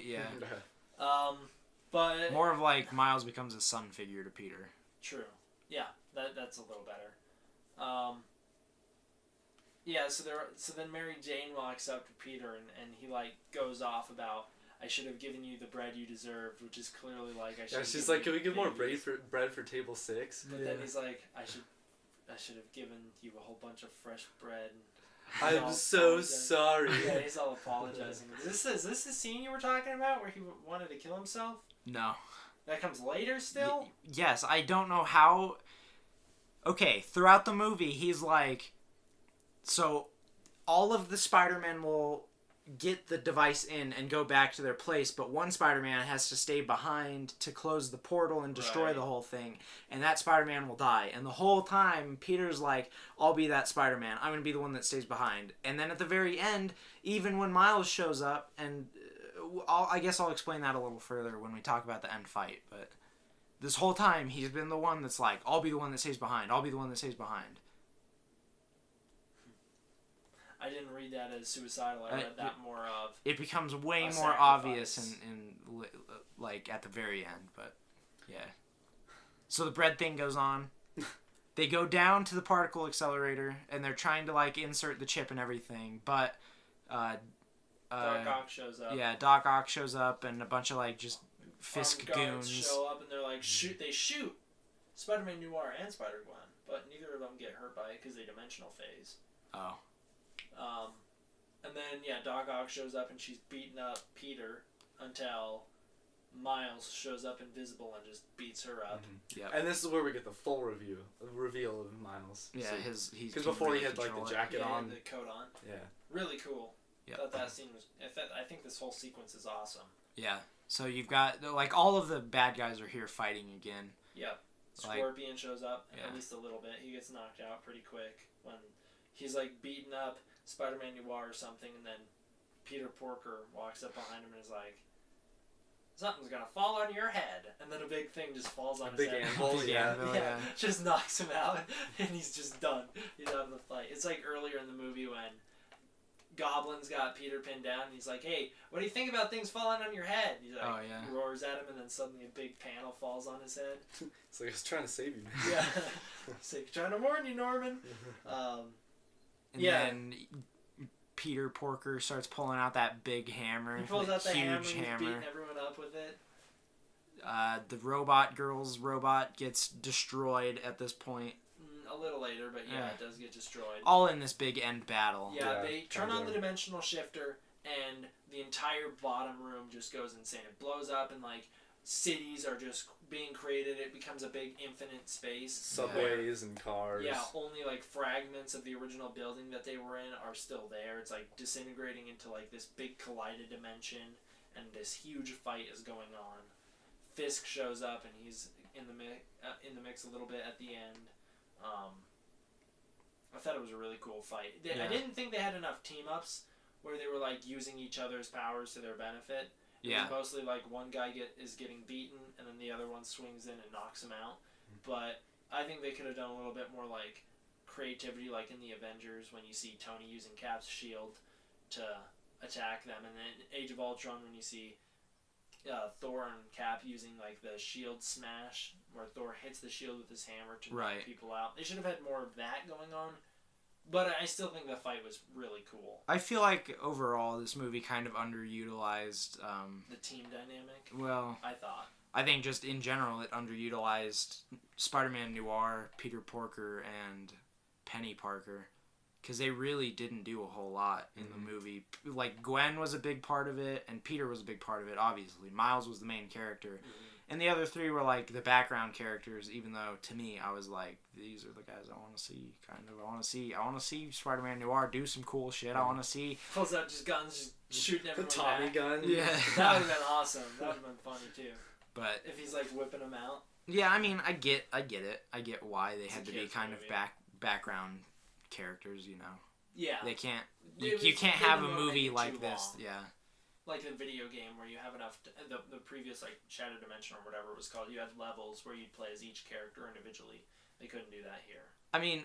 Yeah. But More of like Miles becomes a son figure to Peter. true. Yeah, that's a little better. Yeah, so then Mary Jane walks up to Peter and he like goes off about, I should have given you the bread you deserved, which is clearly like I should. Yeah, she's like, can we give more bread for table 6? But then he's like, I should have given you a whole bunch of fresh bread. I'm so sorry. Yeah, he's all apologizing. Is this the scene you were talking about where he wanted to kill himself? No. That comes later still? Yes, I don't know how. Okay, throughout the movie, he's like. So, all of the Spider-Men will get the device in and go back to their place, but one Spider-Man has to stay behind to close the portal and destroy Right. the whole thing, and that Spider-Man will die. And the whole time, Peter's like, I'll be that Spider-Man. I'm going to be the one that stays behind. And then at the very end, even when Miles shows up, and I guess I'll explain that a little further when we talk about the end fight, but this whole time, he's been the one that's like, I'll be the one that stays behind. I'll be the one that stays behind. I didn't read that as suicidal. I read that more of. It becomes way more sacrifice. obvious in like at the very end, but yeah. So the bread thing goes on. They go down to the particle accelerator and they're trying to like insert the chip and everything, but Doc Ock shows up. yeah, Doc Ock shows up and a bunch of like just Fisk Armed guards goons. show up and they're like, shoot! They shoot Spider-Man Noir and Spider-Gwen, but neither of them get hurt by it because they dimensional phase. Oh. And then, yeah, Doc Ock shows up and she's beating up Peter until Miles shows up invisible and just beats her up. Yeah. And this is where we get the full reveal of Miles. Yeah, So, he's because before he really had like the control it. jacket Yeah, on. the coat on. Yeah. Really cool. Yeah. Thought that scene was. I think this whole sequence is awesome. Yeah. So you've got like all of the bad guys are here fighting again. Yep. Like- Scorpion shows up Yeah. at least a little bit. He gets knocked out pretty quick when he's like beating up Spider-Man Noir or something, and then Peter Porker walks up behind him and is like, something's gonna fall on your head, and then a big thing just falls on his Big head. anvil, Big yeah. anvil. Yeah, just knocks him out, and he's just done. He's out of the fight. It's like earlier in the movie when Goblin's got Peter pinned down, and he's like, "Hey, what do you think about things falling on your head?" He's like, Oh, yeah. roars at him, and then suddenly a big panel falls on his head. It's like I was trying to save you, man. Yeah, it's like trying to warn you, Norman. And Yeah. then Peter Porker starts pulling out that big hammer. He pulls that out the hammer, and huge he's hammer. beating everyone up with it. The robot girl's robot gets destroyed at this point. A little later, but yeah, Yeah. it does get destroyed. All in this big end battle. Yeah, Yeah, they turn kinda. on the dimensional shifter, and the entire bottom room just goes insane. It blows up, and like cities are just being created. It becomes a big infinite space. Subways and cars. Yeah, only like fragments of the original building that they were in are still there. It's like disintegrating into like this big collided dimension, and this huge fight is going on. Fisk shows up, and he's in the mix a little bit at the end. thought it was a really cool fight. Yeah. I didn't think they had enough team-ups where they were, like, using each other's powers to their benefit. It was mostly, like, one guy is getting beaten, and then the other one swings in and knocks him out. But I think they could have done a little bit more, like, creativity, like in the Avengers, when you see Tony using Cap's shield to attack them, and then Age of Ultron, when you see Thor and Cap using, like, the shield smash, where Thor hits the shield with his hammer to knock people out. They should have had more of that going on. But I still think the fight was really cool. I feel like overall this movie kind of underutilized the team dynamic. Well, I think just in general it underutilized Spider-Man Noir, Peter Porker, and Penny Parker, because they really didn't do a whole lot in the movie. Like, Gwen was a big part of it, and Peter was a big part of it. Obviously, Miles was the main character. And the other three were, like, the background characters, even though, to me, I was like, these are the guys I want to see, kind of. I want to see Spider-Man Noir do some cool shit. I want to see... Pulls out just guns, just shooting everyone the Tommy back. gun. Yeah. That would have been awesome. That would have been funny, too. But... if he's, like, whipping them out. Yeah, I mean, I get it. I get why they had to be kind movie. of background characters, you know. Yeah. They can't... You can't have a movie like this. Long. Yeah. Like the video game where you have enough... the previous, like, Shattered Dimension or whatever it was called, you had levels where you'd play as each character individually. They couldn't do that here. I mean,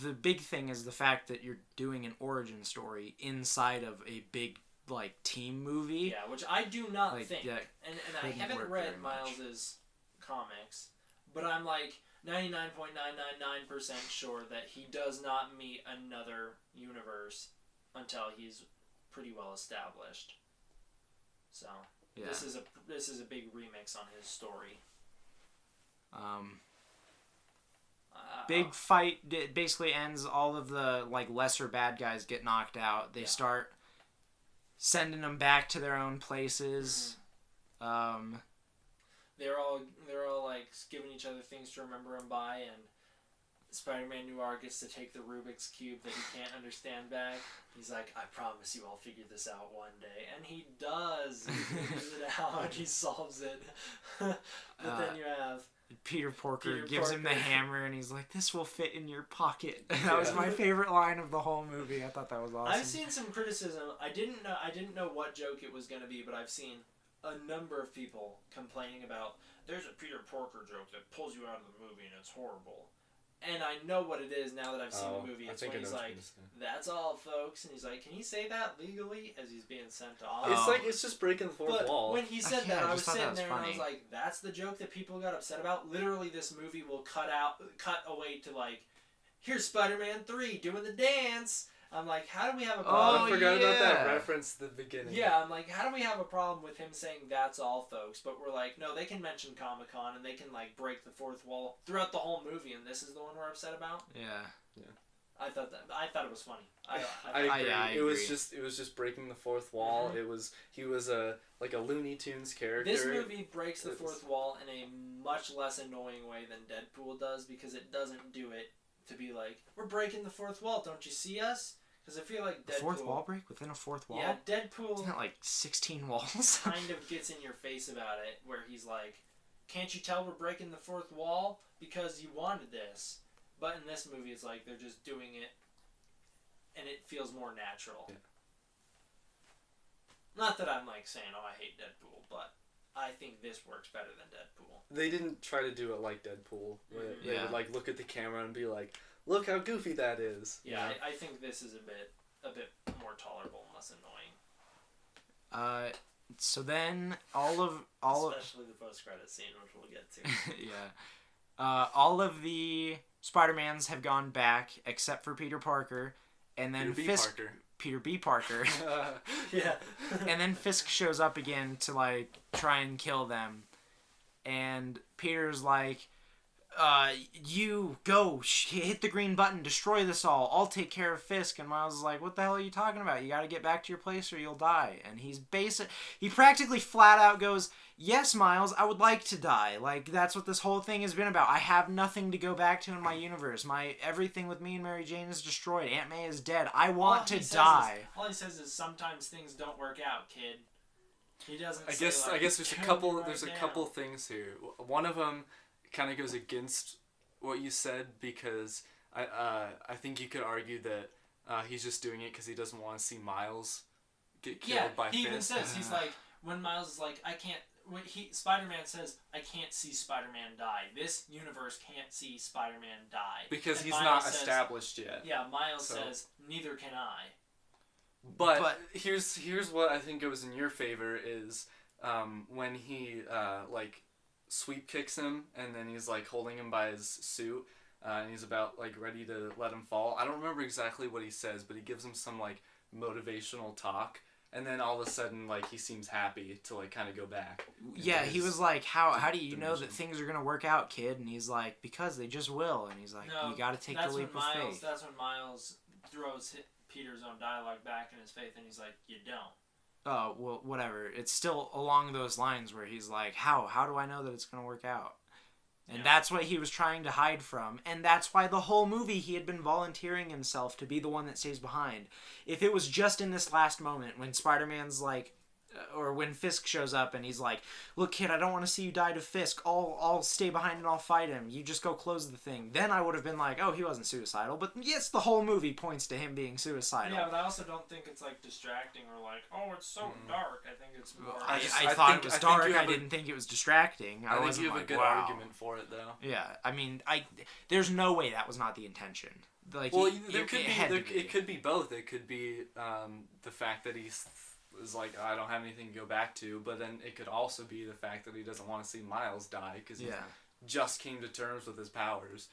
the big thing is the fact that you're doing an origin story inside of a big, like, team movie. Yeah, which I do not like, think. That and I haven't read Miles's comics, but I'm like 99.999% sure that he does not meet another universe until he's pretty well established. So Yeah. this is a big remix on his story. Big fight basically ends. All of the, like, lesser bad guys get knocked out. They start sending them back to their own places. They're all like giving each other things to remember him by, and Spider-Man Noir gets to take the Rubik's Cube that he can't understand back. He's like, I promise you I'll figure this out one day. And he does. He figures it out. He solves it. But then you have... Peter Porker gives him the hammer, and he's like, this will fit in your pocket. That was my favorite line of the whole movie. I thought that was awesome. I've seen some criticism. I didn't know what joke it was going to be, but I've seen a number of people complaining about, there's a Peter Porker joke that pulls you out of the movie, and it's horrible. And I know what it is now that I've seen the movie. It's when he's like, that's all, folks. And he's like, can you say that legally? As he's being sent off. It's like, it's just breaking the fourth wall. When he said that, I was sitting there funny. and I was like, that's the joke that people got upset about? Literally, this movie will cut away to, like, here's Spider-Man 3 doing the dance. I'm like, how do we have a problem? I forgot about that reference at the beginning. Yeah, I'm like, how do we have a problem with him saying that's all, folks? But we're like, no, they can mention Comic-Con and they can, like, break the fourth wall throughout the whole movie, and this is the one we're upset about? Yeah. I thought it was funny. I agree. I agree. It was just breaking the fourth wall. He was a Looney Tunes character. This movie breaks the fourth wall in a much less annoying way than Deadpool does, because it doesn't do it to be like, we're breaking the fourth wall, don't you see us? Because I feel like Deadpool... A fourth wall break within a fourth wall? Yeah, Deadpool... Isn't that like 16 walls? kind of gets in your face about it, where he's like, can't you tell we're breaking the fourth wall? Because you wanted this. But in this movie, it's like they're just doing it, and it feels more natural. Yeah. Not that I'm like saying, oh, I hate Deadpool, but I think this works better than Deadpool. They didn't try to do it like Deadpool. They Yeah. would, like, look at the camera and be like, look how goofy that is. Yeah, I think this is a bit more tolerable and less annoying. So then Especially the post-credit scene, which we'll get to. yeah. All of the Spider-Mans have gone back except for Peter Parker, and then Peter B. Parker. Yeah. And then Fisk shows up again to, like, try and kill them. And Peter's like, you go, hit the green button, destroy this all. I'll take care of Fisk. And Miles is like, what the hell are you talking about? You got to get back to your place or you'll die. And he practically flat out goes, yes, Miles, I would like to die. Like, that's what this whole thing has been about. I have nothing to go back to in my universe. Everything with me and Mary Jane is destroyed. Aunt May is dead. I want to die. All he says is sometimes things don't work out, kid. He doesn't. I guess there's a couple things here. One of them kind of goes against what you said, because I think you could argue that he's just doing it because he doesn't want to see Miles get killed by Fisk. He even says, he's like, when Miles is like, when Spider-Man says, I can't see Spider-Man die. This universe can't see Spider-Man die. Because and he's Miles not says, established yet. Yeah, Miles says, neither can I. But here's what I think goes in your favor is when he like sweep kicks him and then he's like holding him by his suit and he's about like ready to let him fall. I don't remember exactly what he says, but he gives him some like motivational talk. And then all of a sudden, like, he seems happy to, like, kind of go back. Yeah, he was like, how do you know that things are going to work out, kid? And he's like, because they just will. And he's like, you got to take the leap of faith. That's when Miles throws Peter's own dialogue back in his face, and he's like, you don't. Oh, well, whatever. It's still along those lines where he's like, how do I know that it's going to work out? And that's what he was trying to hide from. And that's why the whole movie he had been volunteering himself to be the one that stays behind. If it was just in this last moment when Spider-Man's like, or when Fisk shows up and he's like, look, kid, I don't want to see you die to Fisk. I'll stay behind and I'll fight him. You just go close the thing. Then I would have been like, oh, he wasn't suicidal. But yes, the whole movie points to him being suicidal. Yeah, but I also don't think it's like distracting or like, oh, it's so dark. I think it's more... I thought it was dark. I didn't think it was distracting. I think you have a good argument for it, though. Yeah, I mean, there's no way that was not the intention. Like, well, it could be both. It could be the fact that he's like, I don't have anything to go back to, but then it could also be the fact that he doesn't want to see Miles die because he just came to terms with his powers.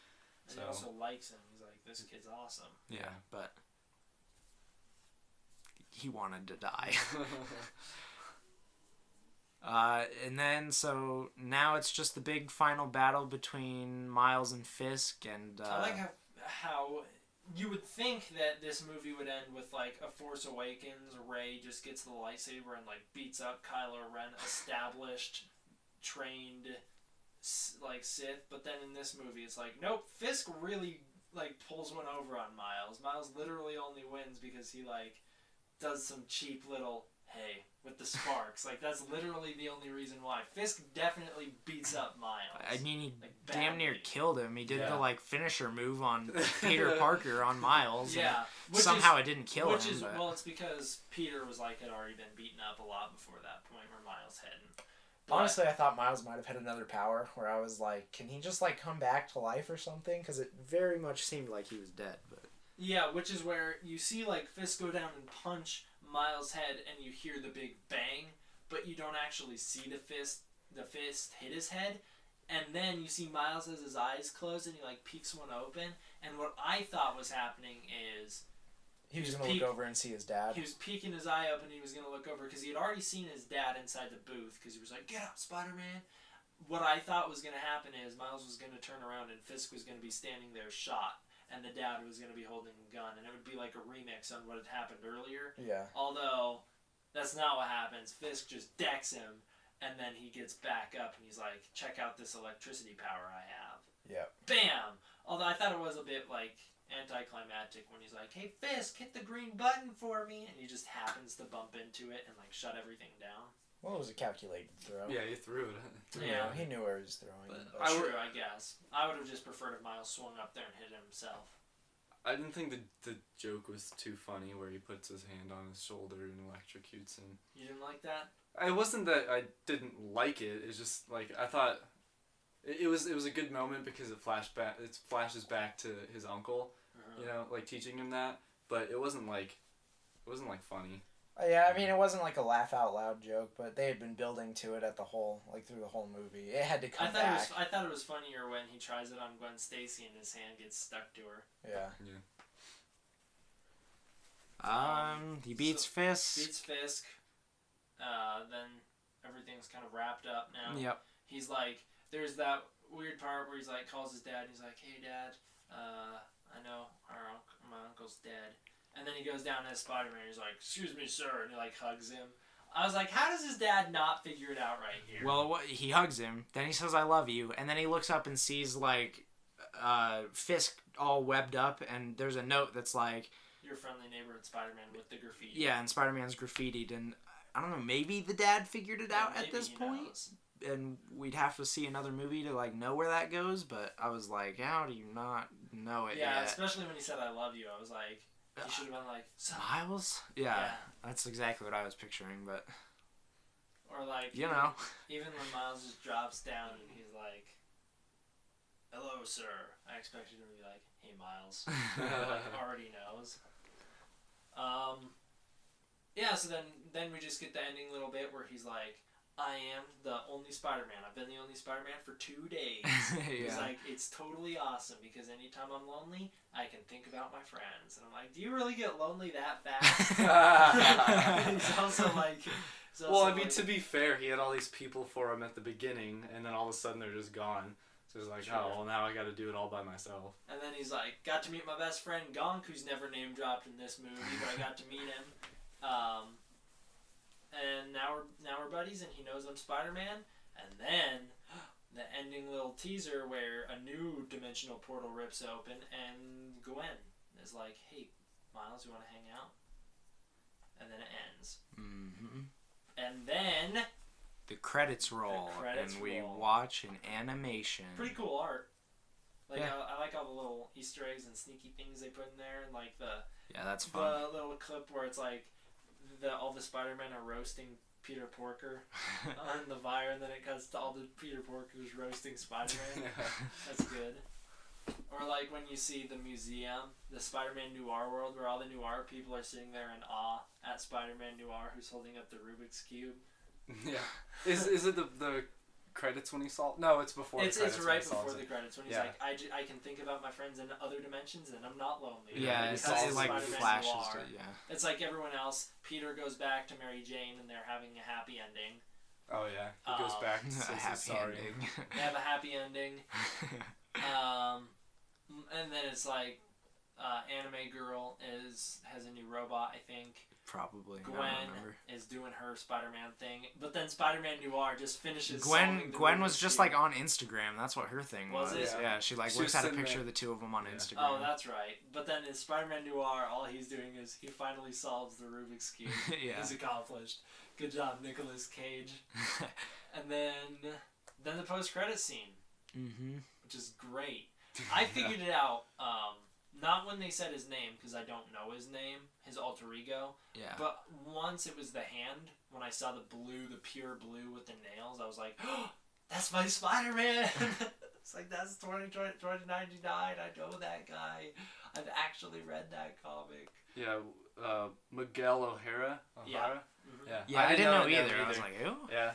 And he also likes him. He's like, this kid's awesome. Yeah, but he wanted to die. And then, so now it's just the big final battle between Miles and Fisk, and I like how you would think that this movie would end with like a Force Awakens, Rey just gets the lightsaber and like beats up Kylo Ren, established, trained like Sith, but then in this movie it's like, nope, Fisk really like pulls one over on Miles. Miles literally only wins because he like does some cheap little hey with the sparks. Like, that's literally the only reason why. Fisk definitely beats up Miles. I mean, he damn near killed him. He did the like finisher move on Peter Parker on Miles. Yeah. Somehow it didn't kill him. Well, it's because Peter was like had already been beaten up a lot before that point where Miles hadn't. Honestly, I thought Miles might have had another power where I was like, can he just like come back to life or something? Because it very much seemed like he was dead. But yeah, which is where you see like Fisk go down and punch Miles' head, and you hear the big bang, but you don't actually see the fist hit his head. And then you see Miles has his eyes closed, and he like peeks one open. And what I thought was happening is he was going to look over and see his dad. He was peeking his eye up, and he was going to look over because he had already seen his dad inside the booth. Because he was like, "Get up, Spider-Man." What I thought was going to happen is Miles was going to turn around, and Fisk was going to be standing there shot. And the dad was going to be holding a gun, and it would be like a remix on what had happened earlier. Yeah. Although, that's not what happens. Fisk just decks him, and then he gets back up, and he's like, check out this electricity power I have. Yeah. Bam! Although I thought it was a bit, like, anticlimactic when he's like, hey, Fisk, hit the green button for me! And he just happens to bump into it and, like, shut everything down. Well, it was a calculated throw. Yeah, he threw it. Yeah. He knew where he was throwing. But true, I guess. I would have just preferred if Miles swung up there and hit himself. I didn't think the joke was too funny where he puts his hand on his shoulder and electrocutes him. You didn't like that? It wasn't that I didn't like it. It's just like I thought it was a good moment because it flashes back to his uncle, you know, like teaching him that. But it wasn't like funny. Yeah, I mean, it wasn't like a laugh out loud joke, but they had been building to it through the whole movie. It had to come back. I thought it was funnier when he tries it on Gwen Stacy and his hand gets stuck to her. Yeah. He beats Fisk. Beats Fisk. Then everything's kind of wrapped up now. Yep. He's like, there's that weird part where he's like, calls his dad, and he's like, hey, Dad, I know my uncle's dead. And then he goes down as Spider-Man, and he's like, excuse me, sir, and he, like, hugs him. I was like, how does his dad not figure it out right here? Well, he hugs him, then he says, I love you, and then he looks up and sees, like, Fisk all webbed up, and there's a note that's like... Your friendly neighborhood Spider-Man with the graffiti. Yeah, and Spider-Man's graffitied, and I don't know, maybe the dad figured it out at this point? Knows. And we'd have to see another movie to, like, know where that goes, but I was like, how do you not know it Yeah, yet. especially when he said "I love you," I was like, he should have been like, Miles? Yeah, that's exactly what I was picturing, but Or like, you know, even when Miles just drops down and he's like, "Hello, sir," I expected him to be like, "Hey, Miles," like already knows. Yeah. So then we just get the ending little bit where he's like, "I am the only Spider-Man. I've been the only Spider-Man for 2 days." He's yeah. like, "It's totally awesome because anytime I'm lonely, I can think about my friends." And I'm like, "Do you really get lonely that fast?" He's also like, well, I mean, to be fair, he had all these people for him at the beginning, and then all of a sudden they're just gone. So he's like, Sure. oh, well, now I got to do it all by myself. And then he's like, got to meet my best friend Gonk, who's never name dropped in this movie, but I got to meet him. And now we're buddies, and he knows I'm Spider-Man. And then the ending little teaser where a new dimensional portal rips open, and Gwen is like, "Hey, Miles, you want to hang out?" And then it ends. Mm-hmm. And then The credits roll, credits and we roll. watch an animation. pretty cool art. Like Yeah. I like all the little Easter eggs and sneaky things they put in there, and like Yeah, that's fun. the little clip where it's like all the Spider-Men are roasting Peter Porker on the fire, and then it cuts to all the Peter Porkers roasting Spider-Man. That's good. Or like when you see the museum, the Spider-Man Noir world, where all the Noir people are sitting there in awe at Spider-Man Noir, who's holding up the Rubik's Cube. Yeah. Is it the credits when he saw? No, it's before. It's the credits right when he before solves the it. credits when he's Yeah. like, I can think about my friends in other dimensions, and I'm not lonely. Yeah, Because it it's like Spider-Man flashes Noir. to yeah. It's like everyone else. Peter goes back to Mary Jane, and they're having a happy ending. Oh yeah, he goes back and A says he's happy sorry. ending. They have a happy ending. And then it's like, Anime Girl has a new robot, I think. Probably. I don't Gwen remember. is doing her Spider-Man thing, but then Spider-Man Noir just finishes. Gwen solving the Gwen was Rubik's just Cube. like on Instagram. That's what her thing Was was. it? Yeah, she like She looks was at a sitting picture there. of the two of them on Yeah. Instagram. Oh, that's right. But then in Spider-Man Noir, all he's doing is he finally solves the Rubik's Cube. Yeah. He's accomplished. Good job, Nicolas Cage. And then the post-credit scene, Mm-hmm. which is great. I figured it out. Not when they said his name, because I don't know his name, his alter ego. Yeah. But once it was the hand, when I saw the pure blue with the nails, I was like, oh, that's my Spider-Man! It's like, that's 2099, I know that guy. I've actually read that comic. Yeah, Miguel O'Hara. Yeah. Mm-hmm. Yeah. Yeah, I didn't know his either. name I was like, who? Yeah.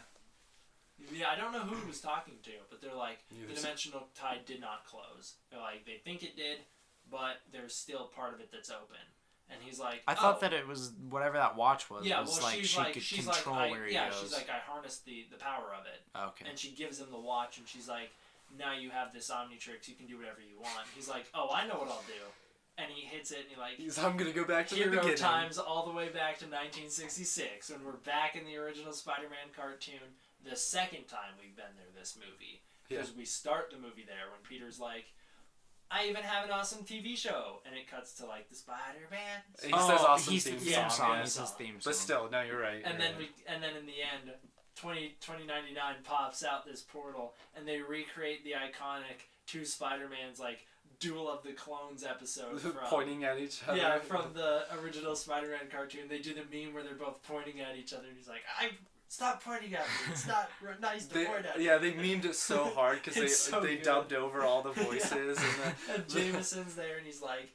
Yeah, I don't know who he was talking to, but they're like, Neither the s- dimensional tide did not close. They're like, they think it did, but there's still part of it that's open. And he's like, I thought that it was whatever that watch was. yeah, was well, like she could control where he goes. she's like, I harnessed the power of it. Okay. And she gives him the watch, and she's like, now you have this Omnitrix, you can do whatever you want. He's like, oh, I know what I'll do. And he hits it, and he like, I'm gonna go back to the hero beginning. times all the way back to 1966, when we're back in the original Spider-Man cartoon, the second time we've been there this movie. Because we start the movie there when Peter's like, I even have an awesome TV show, and it cuts to like the Spider-Man. He says awesome he's theme the song. song. yeah. He says theme song. But still, no, you're right. And you're then right. in the end, 2099 pops out this portal, and they recreate the iconic two Spider-Mans like Duel of the Clones episode from pointing at each other. yeah, from the original Spider-Man cartoon. They do the meme where they're both pointing at each other, and he's like, stop pointing at me. It's not nice to point at me. Yeah, they memed it so hard because It's so they good. dubbed over all the voices And Jameson's there, and he's like,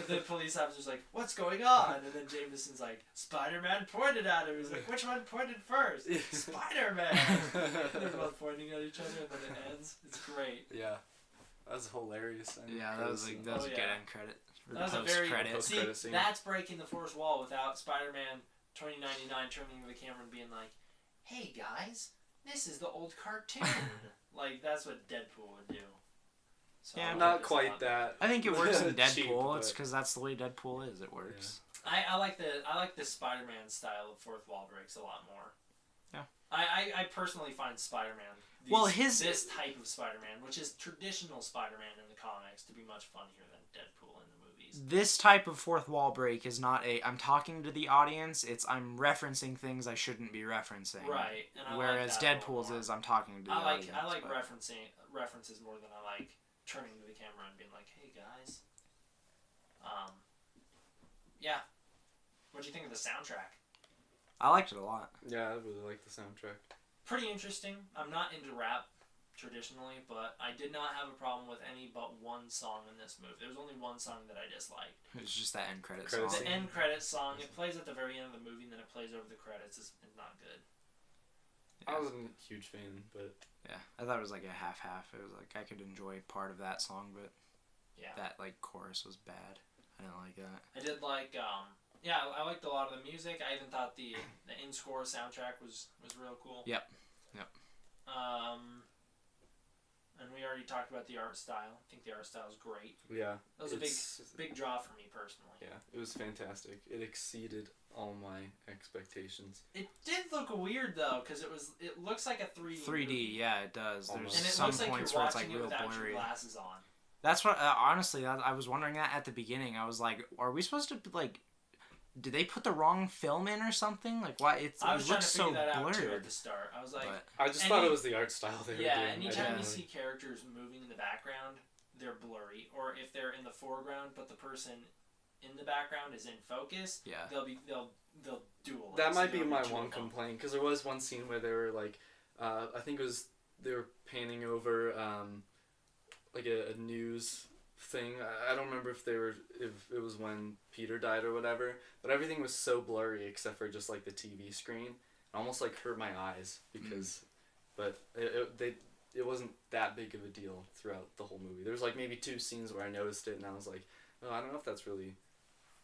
the police officer's like, what's going on? And then Jameson's like, Spider-Man pointed at him. He's like, which one pointed first? Spider-Man. And they're both pointing at each other, and then it ends. It's great. Yeah, that was hilarious. Yeah, that was a good end credit. For That was the a very post-credit. post-credit See, scene. that's breaking the fourth wall without Spider-Man 2099 turning to the camera and being like, hey guys, this is the old cartoon. Like, that's what Deadpool would do. So Yeah, I like Not this a quite lot. that. I think it works in Cheap, Deadpool. It's but- because that's the way Deadpool is. It works. I like the Spider-Man style of fourth wall breaks a lot more. Yeah. I personally find Spider-Man. Well, this type of Spider-Man, which is traditional Spider-Man in the comics, to be much funnier than Deadpool in the movies. This type of fourth wall break is not I'm talking to the audience. It's I'm referencing things I shouldn't be referencing. Right. And I Whereas like that a little Deadpool's more. is I'm talking to the audience. I like but- references more than I like turning to the camera and being like, "Hey guys." Yeah. What do you think of the soundtrack? I liked it a lot. Yeah, I really like the soundtrack. Pretty interesting. I'm not into rap traditionally, but I did not have a problem with any but one song in this movie. There was only one song that I disliked. It was just that end credit Credit song. The end credits song, it plays at the very end of the movie and then it plays over the credits. Is not good. I wasn't a huge fan, but Yeah, I thought it was like a half-half. It was like I could enjoy part of that song, but Yeah. that like chorus was bad. I didn't like that. I did like, I liked a lot of the music. I even thought the in-score soundtrack was real cool. Yep. And we already talked about the art style. I think the art style is great. yeah. That was a big draw for me personally. Yeah, it was fantastic. It exceeded all my expectations. It did look weird though, because it looks like a 3D. 3D, movie. yeah, it does. Almost. There's And it some looks like points you're where it's watching like it real without blurry. your glasses on. That's what honestly I was wondering that at the beginning. I was like, are we supposed to like? Did they put the wrong film in or something? Like why it I was trying looks to figure so that out too blurred? at the start. I was like, But I just And thought he- it was the art style they were doing. yeah. I Anytime you didn't see characters moving in the background, they're blurry, or if they're in the foreground but the person in the background is in focus, yeah, they'll dual. That it, might so be there'll my two one of them. complaint, because there was one scene where they were like, I think it was they were panning over like a news thing. I don't remember if it was when Peter died or whatever, but everything was so blurry except for just like the TV screen. It almost like hurt my eyes because, but it wasn't that big of a deal throughout the whole movie. There was like maybe 2 scenes where I noticed it and I was like, oh, I don't know if that's really.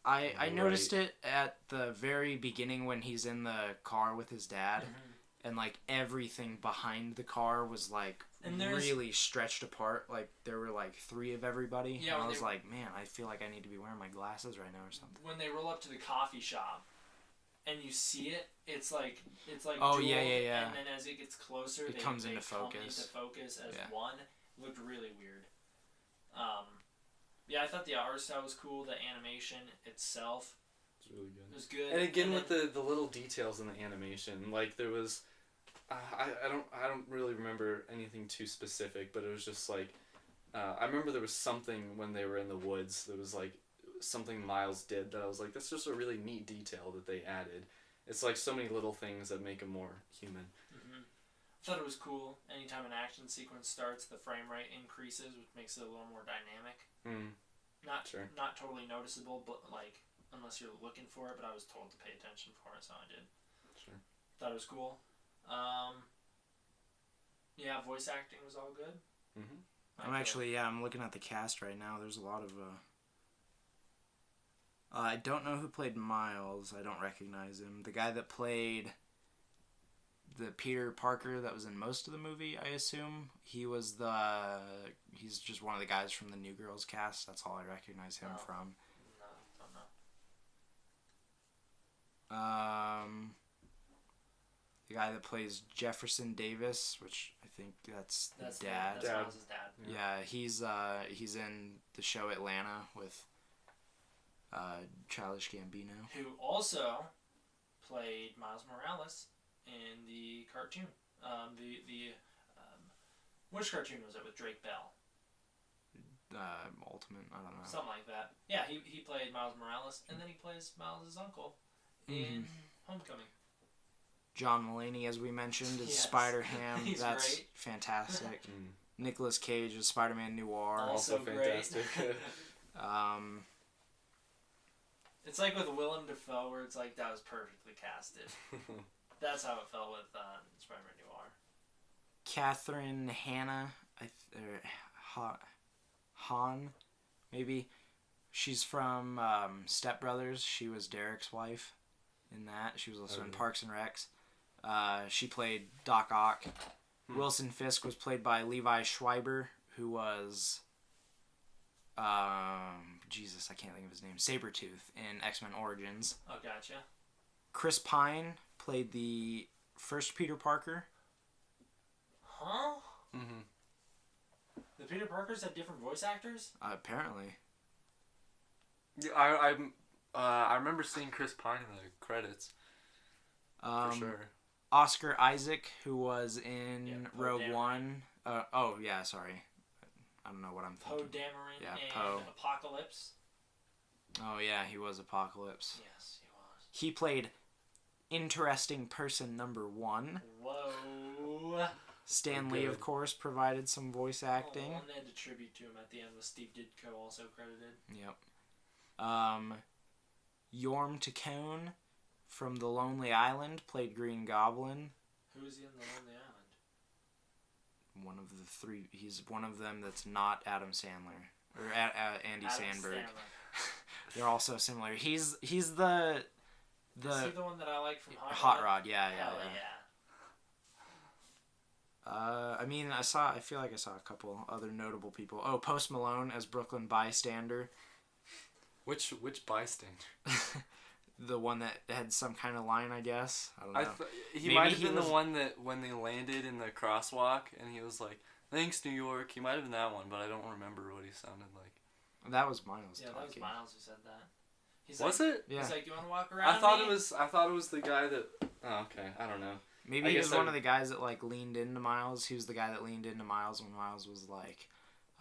I Right. noticed it at the very beginning when he's in the car with his dad, and like everything behind the car was like And there's- really stretched apart. Like there were like 3 of everybody. Yeah, and I when was they- like, man, I feel like I need to be wearing my glasses right now or something. When they roll up to the coffee shop, and you see it, it's like Oh, jeweled, yeah. And then as it gets closer, It they comes they into come focus. into focus as Yeah. one. Looked really weird. Yeah, I thought the art style was cool. The animation itself It's really good. was good. And again, with then- the little details in the animation, like there was, I don't really remember anything too specific, but it was just like, I remember there was something when they were in the woods. There was like something Miles did that I was like, that's just a really neat detail that they added. It's like so many little things that make him more human. I thought it was cool. Anytime an action sequence starts, the frame rate increases, which makes it a little more dynamic. Not Sure. not totally noticeable, but like unless you're looking for it. But I was told to pay attention for it, so I did. Sure. Thought it was cool. Yeah, voice acting was all good. I'm looking at the cast right now. There's a lot of. I don't know who played Miles. I don't recognize him. The guy that played the Peter Parker that was in most of the movie, I assume. He's just one of the guys from the New Girls cast. That's all I recognize him Oh. from. No, don't know. The guy that plays Jefferson Davis, which I think that's the dad. That's Dad. Miles' dad. Yeah, he's in the show Atlanta with Childish Gambino. Who also played Miles Morales in the cartoon. Which cartoon was it with Drake Bell? Ultimate, I don't know. Something like that. Yeah, he played Miles Morales, and then he plays Miles' uncle in Homecoming. John Mulaney, as we mentioned, is Yes. Spider-Ham. He's That's great. fantastic. Nicolas Cage is Spider-Man Noir. Also Also great. fantastic. It's like with Willem Dafoe, where it's like that was perfectly casted. That's how it felt with Spider-Man Noir. Catherine Hanna, Han, maybe. She's from Step Brothers. She was Derek's wife in that. She was also in Parks and Recs. She played Doc Ock. Wilson Fisk was played by Levi Schreiber, who was Jesus, I can't think of his name. Sabretooth in X-Men Origins. Oh, gotcha. Chris Pine played the first Peter Parker. Huh? The Peter Parkers had different voice actors? Apparently. Yeah, I remember seeing Chris Pine in the credits for sure. Oscar Isaac, who was in Yeah, Poe Rogue Dameron. One. Sorry. I don't know what I'm Poe thinking. Dameron Yeah, and Poe. Apocalypse. Oh yeah, he was Apocalypse. Yes, he was. He played interesting person number 1. Whoa. Stan Lee, of good. course, provided some voice acting. Oh, and they had to tribute to him at the end with Steve Ditko also credited. Yep. Yorm Tacone from The Lonely Island played Green Goblin. Who is he in The Lonely Island? One of the 3. He's one of them that's not Adam Sandler or Andy Adam Samberg. Sandler. They're also similar. He's the Is he the one that I like from Hot Rod. Yeah. Hell yeah. I mean, I feel like I saw a couple other notable people. Oh, Post Malone as Brooklyn Bystander. Which bystander? The one that had some kind of line, I guess. I don't know. He Maybe might have he been was- the one that when they landed in the crosswalk and he was like, "Thanks, New York." He might have been that one, but I don't remember what he sounded like. That was Miles Yeah, talking. that was Miles who said that. He's Was like, it? Yeah. He's like, "You want to walk around?" I thought me?" it was the guy that. Oh, okay. I don't know. Maybe I he guess was one of the guys that like leaned into Miles. He was the guy that leaned into Miles when Miles was like,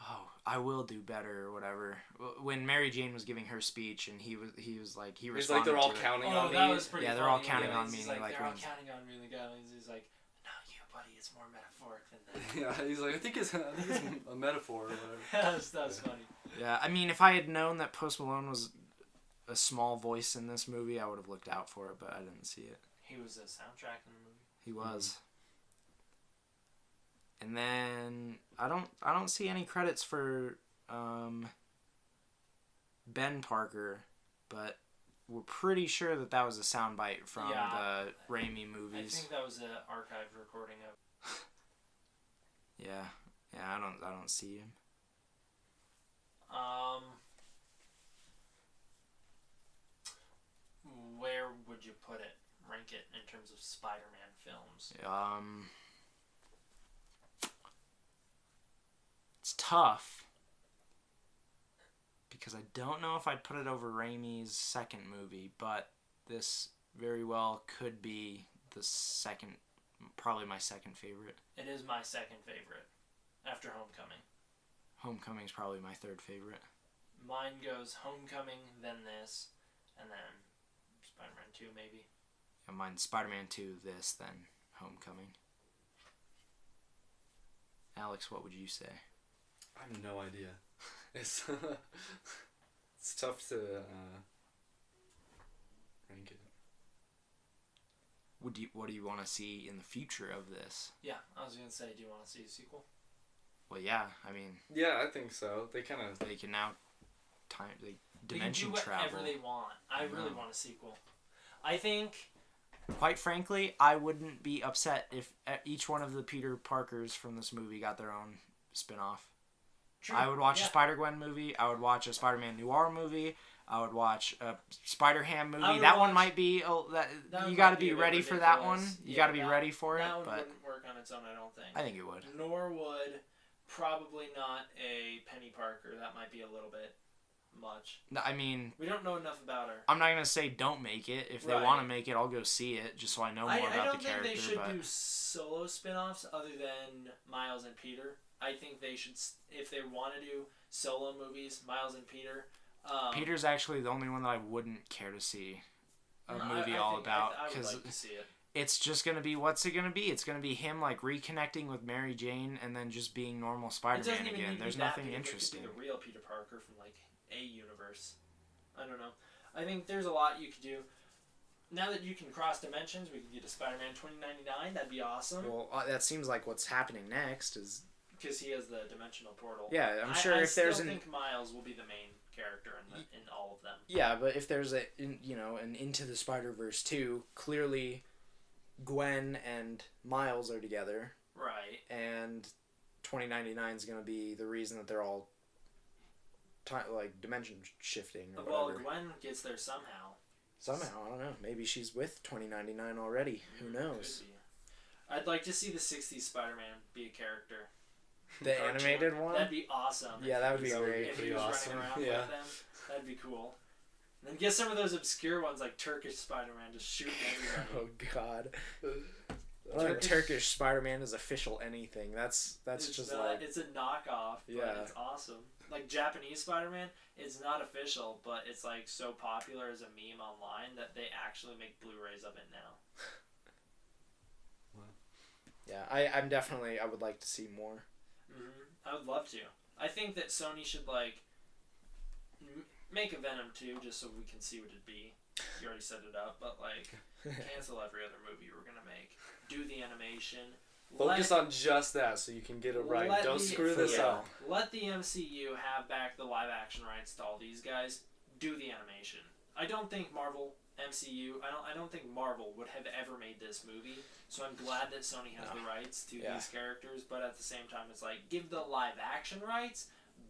"Oh, I will do better" or whatever. When Mary Jane was giving her speech and he was like he He's responded like they're all to it. counting Oh, on that me. was pretty Yeah, they're funny. all counting on me, He's and he, like, like, they're all leans- counting on me, and the guy leans. He's like, "No, you, buddy. It's more metaphoric than that." Yeah, he's like I think it's a metaphor or whatever. That was Yeah. funny. Yeah, I mean, if I had known that Post Malone was a small voice in this movie, I would have looked out for it, but I didn't see it. He was a soundtrack in the movie. He was. And then I don't see any credits for Ben Parker, but we're pretty sure that was a soundbite from Yeah. the Raimi I movies. think that was an archived recording of. Yeah, I don't see him. Where would you put it? Rank it in terms of Spider-Man films. It's tough because I don't know if I'd put it over Raimi's second movie, but this very well could be the second, probably my second favorite. It is my second favorite after Homecoming. Homecoming's probably my third favorite. Mine goes Homecoming, then this, and then Spider-Man 2 maybe. Yeah, mine's Spider-Man 2, this, then Homecoming. Alex, what would you say? I have no idea. It's it's tough to rank it. What do you want to see in the future of this? Yeah, I was gonna say, do you want to see a sequel? Well, yeah, I mean, Yeah, I think so. They kind of they can now dimension they can do whatever travel. they want. I really know. want a sequel. I think Quite frankly, I wouldn't be upset if each one of the Peter Parkers from this movie got their own spin-off. true. I would watch Yeah. a Spider-Gwen movie. I would watch a Spider-Man Noir movie. I would watch a Spider-Ham movie. would That one watch- might be That you one got to might be be a bit ready for that one. ridiculous. You Yeah, got to be that- ready for it. That one But wouldn't work on its own, I don't think. I think it would. Nor would probably not a Penny Parker. That might be a little bit much. No, I mean, We don't know enough about her. I'm not gonna say don't make it. If they Right. want to make it, I'll go see it just so I know more I about don't the think character. they should but do solo spin-offs other than Miles and Peter. I think they should, if they want to do solo movies, Miles and Peter. Peter's actually the only one that I wouldn't care to see a I movie think all about I would because like to see it. it's just gonna be what's it gonna be? It's gonna be him like reconnecting with Mary Jane and then just being normal It doesn't Spider-Man even again. need to There's be that nothing Peter, interesting. It could be the real Peter Parker from like a universe. I don't know. I think there's a lot you could do. Now that you can cross dimensions, we could get a Spider-Man 2099. That'd be awesome. Well, that seems like what's happening next is Because he has the dimensional portal. yeah. I'm sure I if there's still an think Miles will be the main character in all of them. yeah, but if there's an Into the Spider-Verse 2, clearly Gwen and Miles are together, Right. and 2099 is gonna be the reason that they're all dimension shifting or Well, whatever. Gwen gets there somehow. Somehow, I don't know. Maybe she's with 2099 already. Who knows? Could be. I'd like to see the 60s Spider-Man be a character. The Cartoon. animated one? That'd be awesome. Yeah, that would be That would great. If he pretty was awesome. running around Yeah. with them, that'd be cool. And then get some of those obscure ones like Turkish Spider-Man just shooting everybody. Oh God. Turkish Spider-Man is official anything. That's It's just not, like it's a knockoff, but Yeah. it's awesome. Like Japanese Spider-Man, it's not official, but it's like so popular as a meme online that they actually make Blu-rays of it now. yeah. I'm definitely I would like to see more. I would love to. I think that Sony should like make a Venom 2 just so we can see what it'd be. You already set it up, but like cancel every other movie we're gonna make. Do the animation. Focus on just that so you can get it right. Don't screw this up. Let the MCU have back the live action rights to all these guys. Do the animation. I don't think Marvel MCU. I don't think Marvel would have ever made this movie. So I'm glad that Sony has the rights to these characters. But at the same time, it's like give the live action rights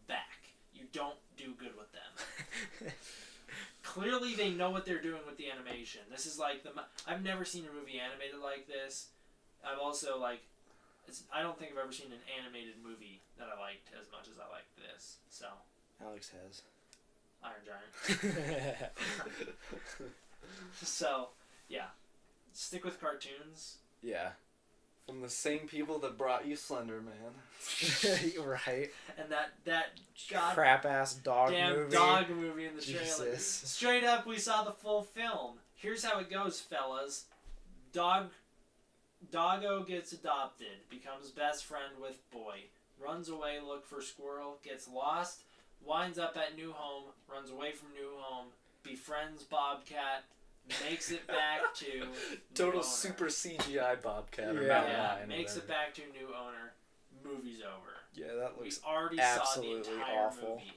back. You don't do good with them. Clearly, they know what they're doing with the animation. This is like I've never seen a movie animated like this. I've also like. I don't think I've ever seen an animated movie that I liked as much as I liked this. So. Alex has. Iron Giant. So, yeah. Stick with cartoons. Yeah. From the same people that brought you Slender Man. Right. And that crap ass dog movie. dog movie in the trailer. Jesus. Straight up, we saw the full film. Here's how it goes, fellas. Doggo gets adopted, becomes best friend with boy, runs away, look for squirrel, gets lost, winds up at new home, runs away from new home, befriends Bobcat, makes it back to total super CGI Bobcat. Or makes it back to new owner. Movie's over. Yeah, that looks we already absolutely saw the entire awful. movie.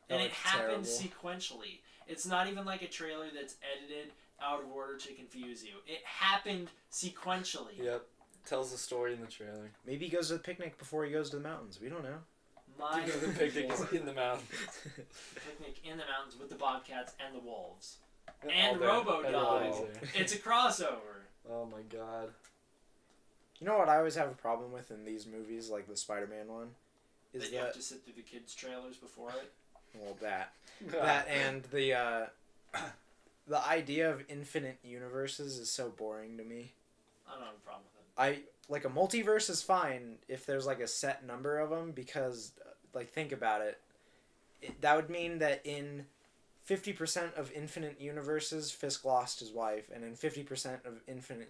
And it happened terrible. Sequentially. It's not even like a trailer that's edited out of order to confuse you. It happened sequentially. Yep. Tells the story in the trailer. Maybe he goes to the picnic before he goes to the mountains. We don't know. The picnic is in the mountains. The picnic in the mountains with the bobcats and the wolves. All And there. Robo-Dog. Everybody's there. It's a crossover. Oh my god. You know what I always have a problem with in these movies, like the Spider-Man one, is That you have to sit through the kids' trailers before it. Well, that and the idea of infinite universes is so boring to me. I don't have a problem with it. Like a multiverse is fine if there's like a set number of them, because like think about it, that would mean that in 50% of infinite universes Fisk lost his wife, and in 50% of infinite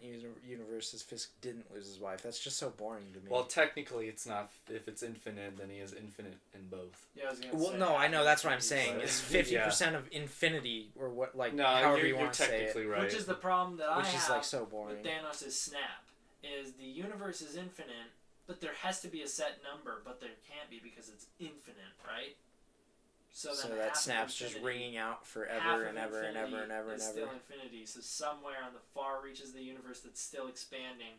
universes Fisk didn't lose his wife. That's just so boring to me. Well, technically it's not. If it's infinite, then he is infinite in both. Yeah, I was gonna say, no, I know that's what I'm saying. Right. It's 50% of infinity, or what, like No, however you're you want to say technically it. right. Which is the problem that I Which have is like so boring. with Thanos' snap. Is the universe is infinite, but there has to be a set number, but there can't be because it's infinite, right? So then that half of snap's just infinity- ringing out half forever of and ever and ever and ever and infinity is ever. still infinity. So somewhere on the far reaches of the universe that's still expanding,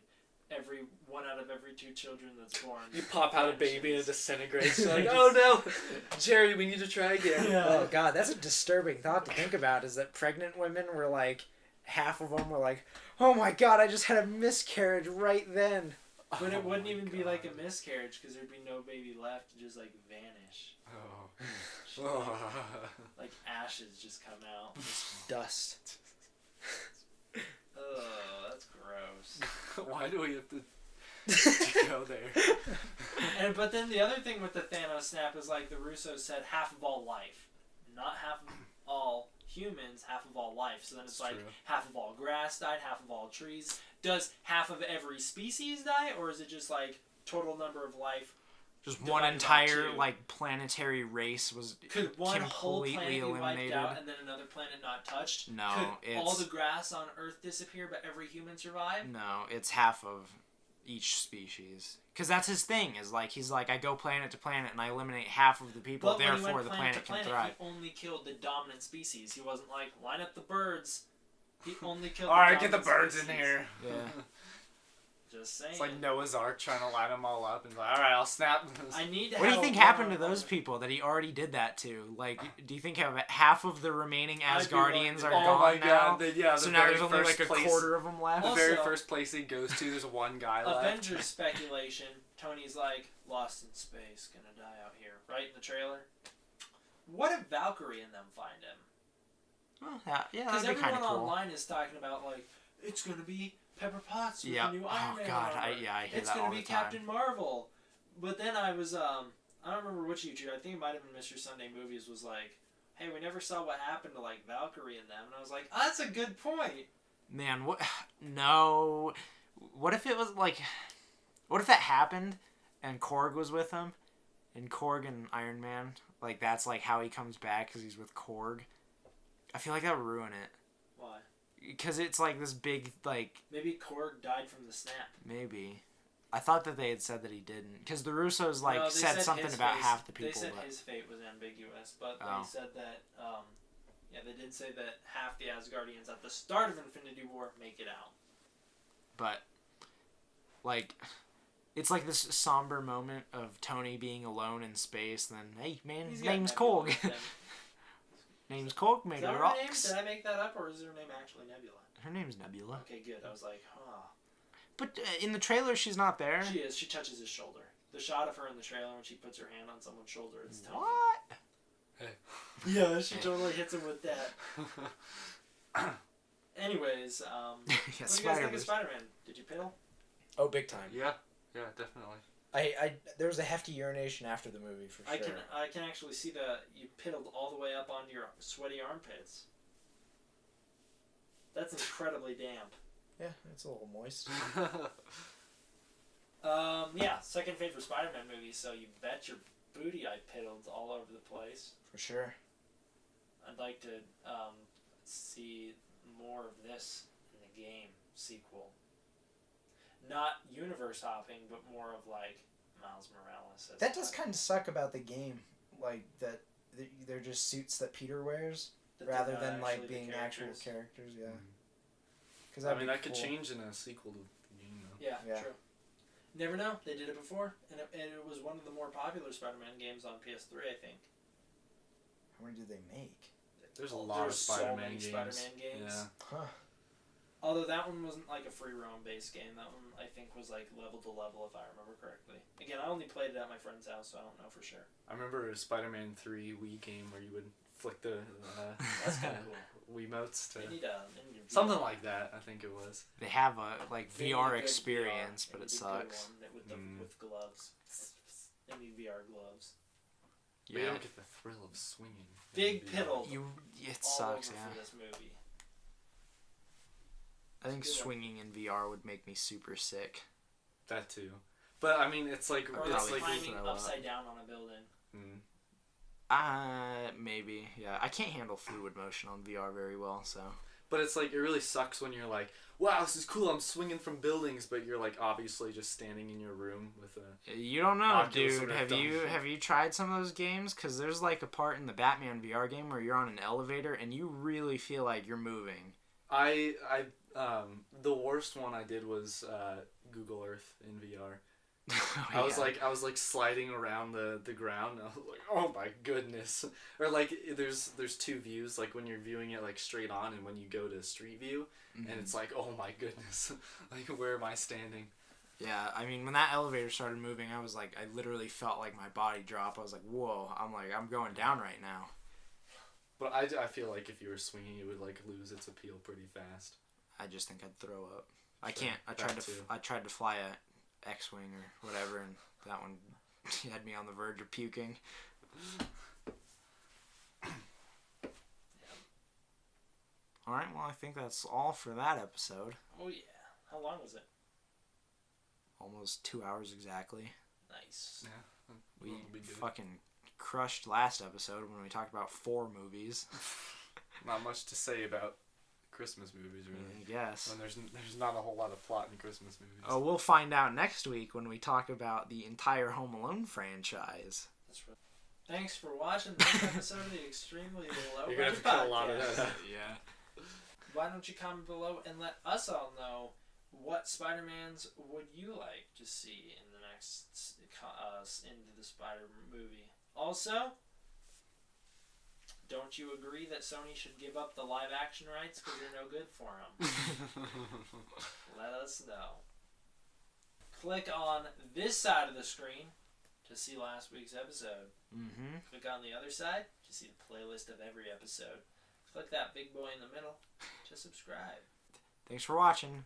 every one out of every 2 children that's born. You pop out a baby and it vanishes. disintegrates. You're like, oh no, Jerry, we need to try again. Oh god, that's a disturbing thought to think about. Is that pregnant women were like, half of them were like, oh my god, I just had a miscarriage right then. But it wouldn't my even be God. like a miscarriage because there'd be no baby left to just like vanish. Oh. Like ashes just come out. Dust. Oh, that's gross. Why do we have to go there? But then the other thing with the Thanos snap is like the Russos said half of all life. Not half of all humans, half of all life. So then it's That's like true. half of all grass died, half of all trees. Does half of every species die, or is it just like total number of life? Just divided one by entire 2? like planetary race was Could one whole completely planet be wiped eliminated. out and then another planet not touched? No, Could all it's the grass on Earth disappear but every human survive? no, it's half of each species. Because that's his thing. Is like he's like, I go planet to planet and I eliminate half of the people. But when he Therefore, went the planet planet to can planet, thrive. he only killed the dominant species. He wasn't like, line up the birds. He only killed All the right, get the dominant birds in species. here. Yeah. Just saying. It's like Noah's Ark trying to line them all up and like, all right, I'll snap. I need to What do you have think a happened to one-on-one those with- people that he already did that to? Like, do you think half of the remaining I'd be Asgardians are like, Oh my gone now? god! Yeah, So the now very there's only first like a place, quarter of them left. The Also- very first place he goes to, there's one guy left. Avengers speculation. Tony's like, lost in space, gonna die out here. Right in the trailer? What if Valkyrie and them find him? Oh, yeah, Because that'd be kind everyone of cool. online is talking about like, it's gonna be Pepper Potts with Yeah. the new Iron Man God. armor. I hear It's that all gonna the be time. Captain Marvel. But then I was I don't remember which YouTuber. I think it might have been Mr. Sunday Movies was like, hey, we never saw what happened to like Valkyrie and them, and I was like, oh, that's a good point. Man, what? No. What if it was like? What if that happened, and Korg was with him, and Korg and Iron Man, like that's like how he comes back because he's with Korg. I feel like that would ruin it. Why? Because it's like this big like Maybe Korg died from the snap. maybe. I thought that they had said that he didn't, because the Russos like No, they said something his about face- half the people. They said but, his fate was ambiguous, but Oh. they said that yeah, they did say that half the Asgardians at the start of Infinity War make it out. but like, it's like this somber moment of Tony being alone in space. Then hey man, He's his got name's Nebula Korg. with him. Name's Korg, Is made that of her name? rocks. Did I make that up, or is her name actually Nebula? Her name's Nebula. Okay, good. I was like, huh. But in the trailer, she's not there. She is. She touches his shoulder. The shot of her in the trailer when she puts her hand on someone's shoulder, it's Tony. What? Yeah, she totally hits him with that. Anyways, Yeah, what do you guys think of Spider-Man. Spider-Man? Did you piddle? Oh, big time. Yeah, definitely. There was a hefty urination after the movie for sure. I can actually see you piddled all the way up onto your sweaty armpits. That's incredibly damp. Yeah, it's a little moist. Yeah, second favorite Spider-Man movie, so you bet your booty I piddled all over the place. For sure. I'd like to see more of this in the game sequel. Not universe hopping, but more of like Miles Morales. That does kind of suck about the game, like that they're just suits that Peter wears rather than like being actual characters. Yeah. Because I mean, that could change in a sequel to the game, though. Yeah, Yeah. true. Never know. They did it before, and it was one of the more popular Spider-Man games on PS3, I think. How many did they make? There's a lot of so Spider-Man many games. Spider-Man games. Yeah. Huh. Although that one wasn't like a free roam based game. That one I think was like level to level, if I remember correctly. Again, I only played it at my friend's house, so I don't know for sure. I remember a Spider-Man 3 Wii game where you would flick the That's kind of cool. Wiimotes to They need something like that. I think it was. They have a like They need a VR good experience, VR. but They it need a good sucks. one with gloves. They need VR gloves. But you Yeah, don't get the thrill of swinging. Big in VR. piddle. it All sucks. over Yeah, for this movie. I think Good. swinging in VR would make me super sick. That too. But I mean, it's like Or Probably it's like climbing throw up. upside down on a building. Maybe. Yeah, I can't handle fluid motion on VR very well, so. But it's like it really sucks when you're like, wow, this is cool. I'm swinging from buildings, but you're like obviously just standing in your room with a. You don't know, Oculus dude. Rift Have you tried some of those games? Because there's like a part in the Batman VR game where you're on an elevator and you really feel like you're moving. The worst one I did was Google Earth in VR. Oh, I was yeah. like sliding around the ground. And I was like, oh my goodness! Or like there's two views, like when you're viewing it like straight on, and when you go to street view, and it's like, oh my goodness, like where am I standing? Yeah, I mean, when that elevator started moving, I was like, I literally felt like my body drop. I was like, whoa, I'm going down right now. But I feel like if you were swinging, it would like lose its appeal pretty fast. I just think I'd throw up. I Sure, can't. I tried to fly a X-wing or whatever, and that one had me on the verge of puking. All right, well, I think that's all for that episode. Oh yeah. How long was it? Almost 2 hours exactly. Nice. Yeah, We that'll be good. fucking crushed last episode when we talked about 4 movies. Not much to say about Christmas movies, really. I guess. When there's not a whole lot of plot in Christmas movies. Oh, we'll find out next week when we talk about the entire Home Alone franchise. That's right. Thanks for watching this episode of the Extremely Low You're gonna have Budget to cut a lot of Podcast. that out. Yeah. Why don't you comment below and let us all know what Spider-Mans would you like to see in the next Into the Spider movie? Also, don't you agree that Sony should give up the live action rights because they're no good for them? Let us know. Click on this side of the screen to see last week's episode. Mm-hmm. Click on the other side to see the playlist of every episode. Click that big boy in the middle to subscribe. Thanks for watching.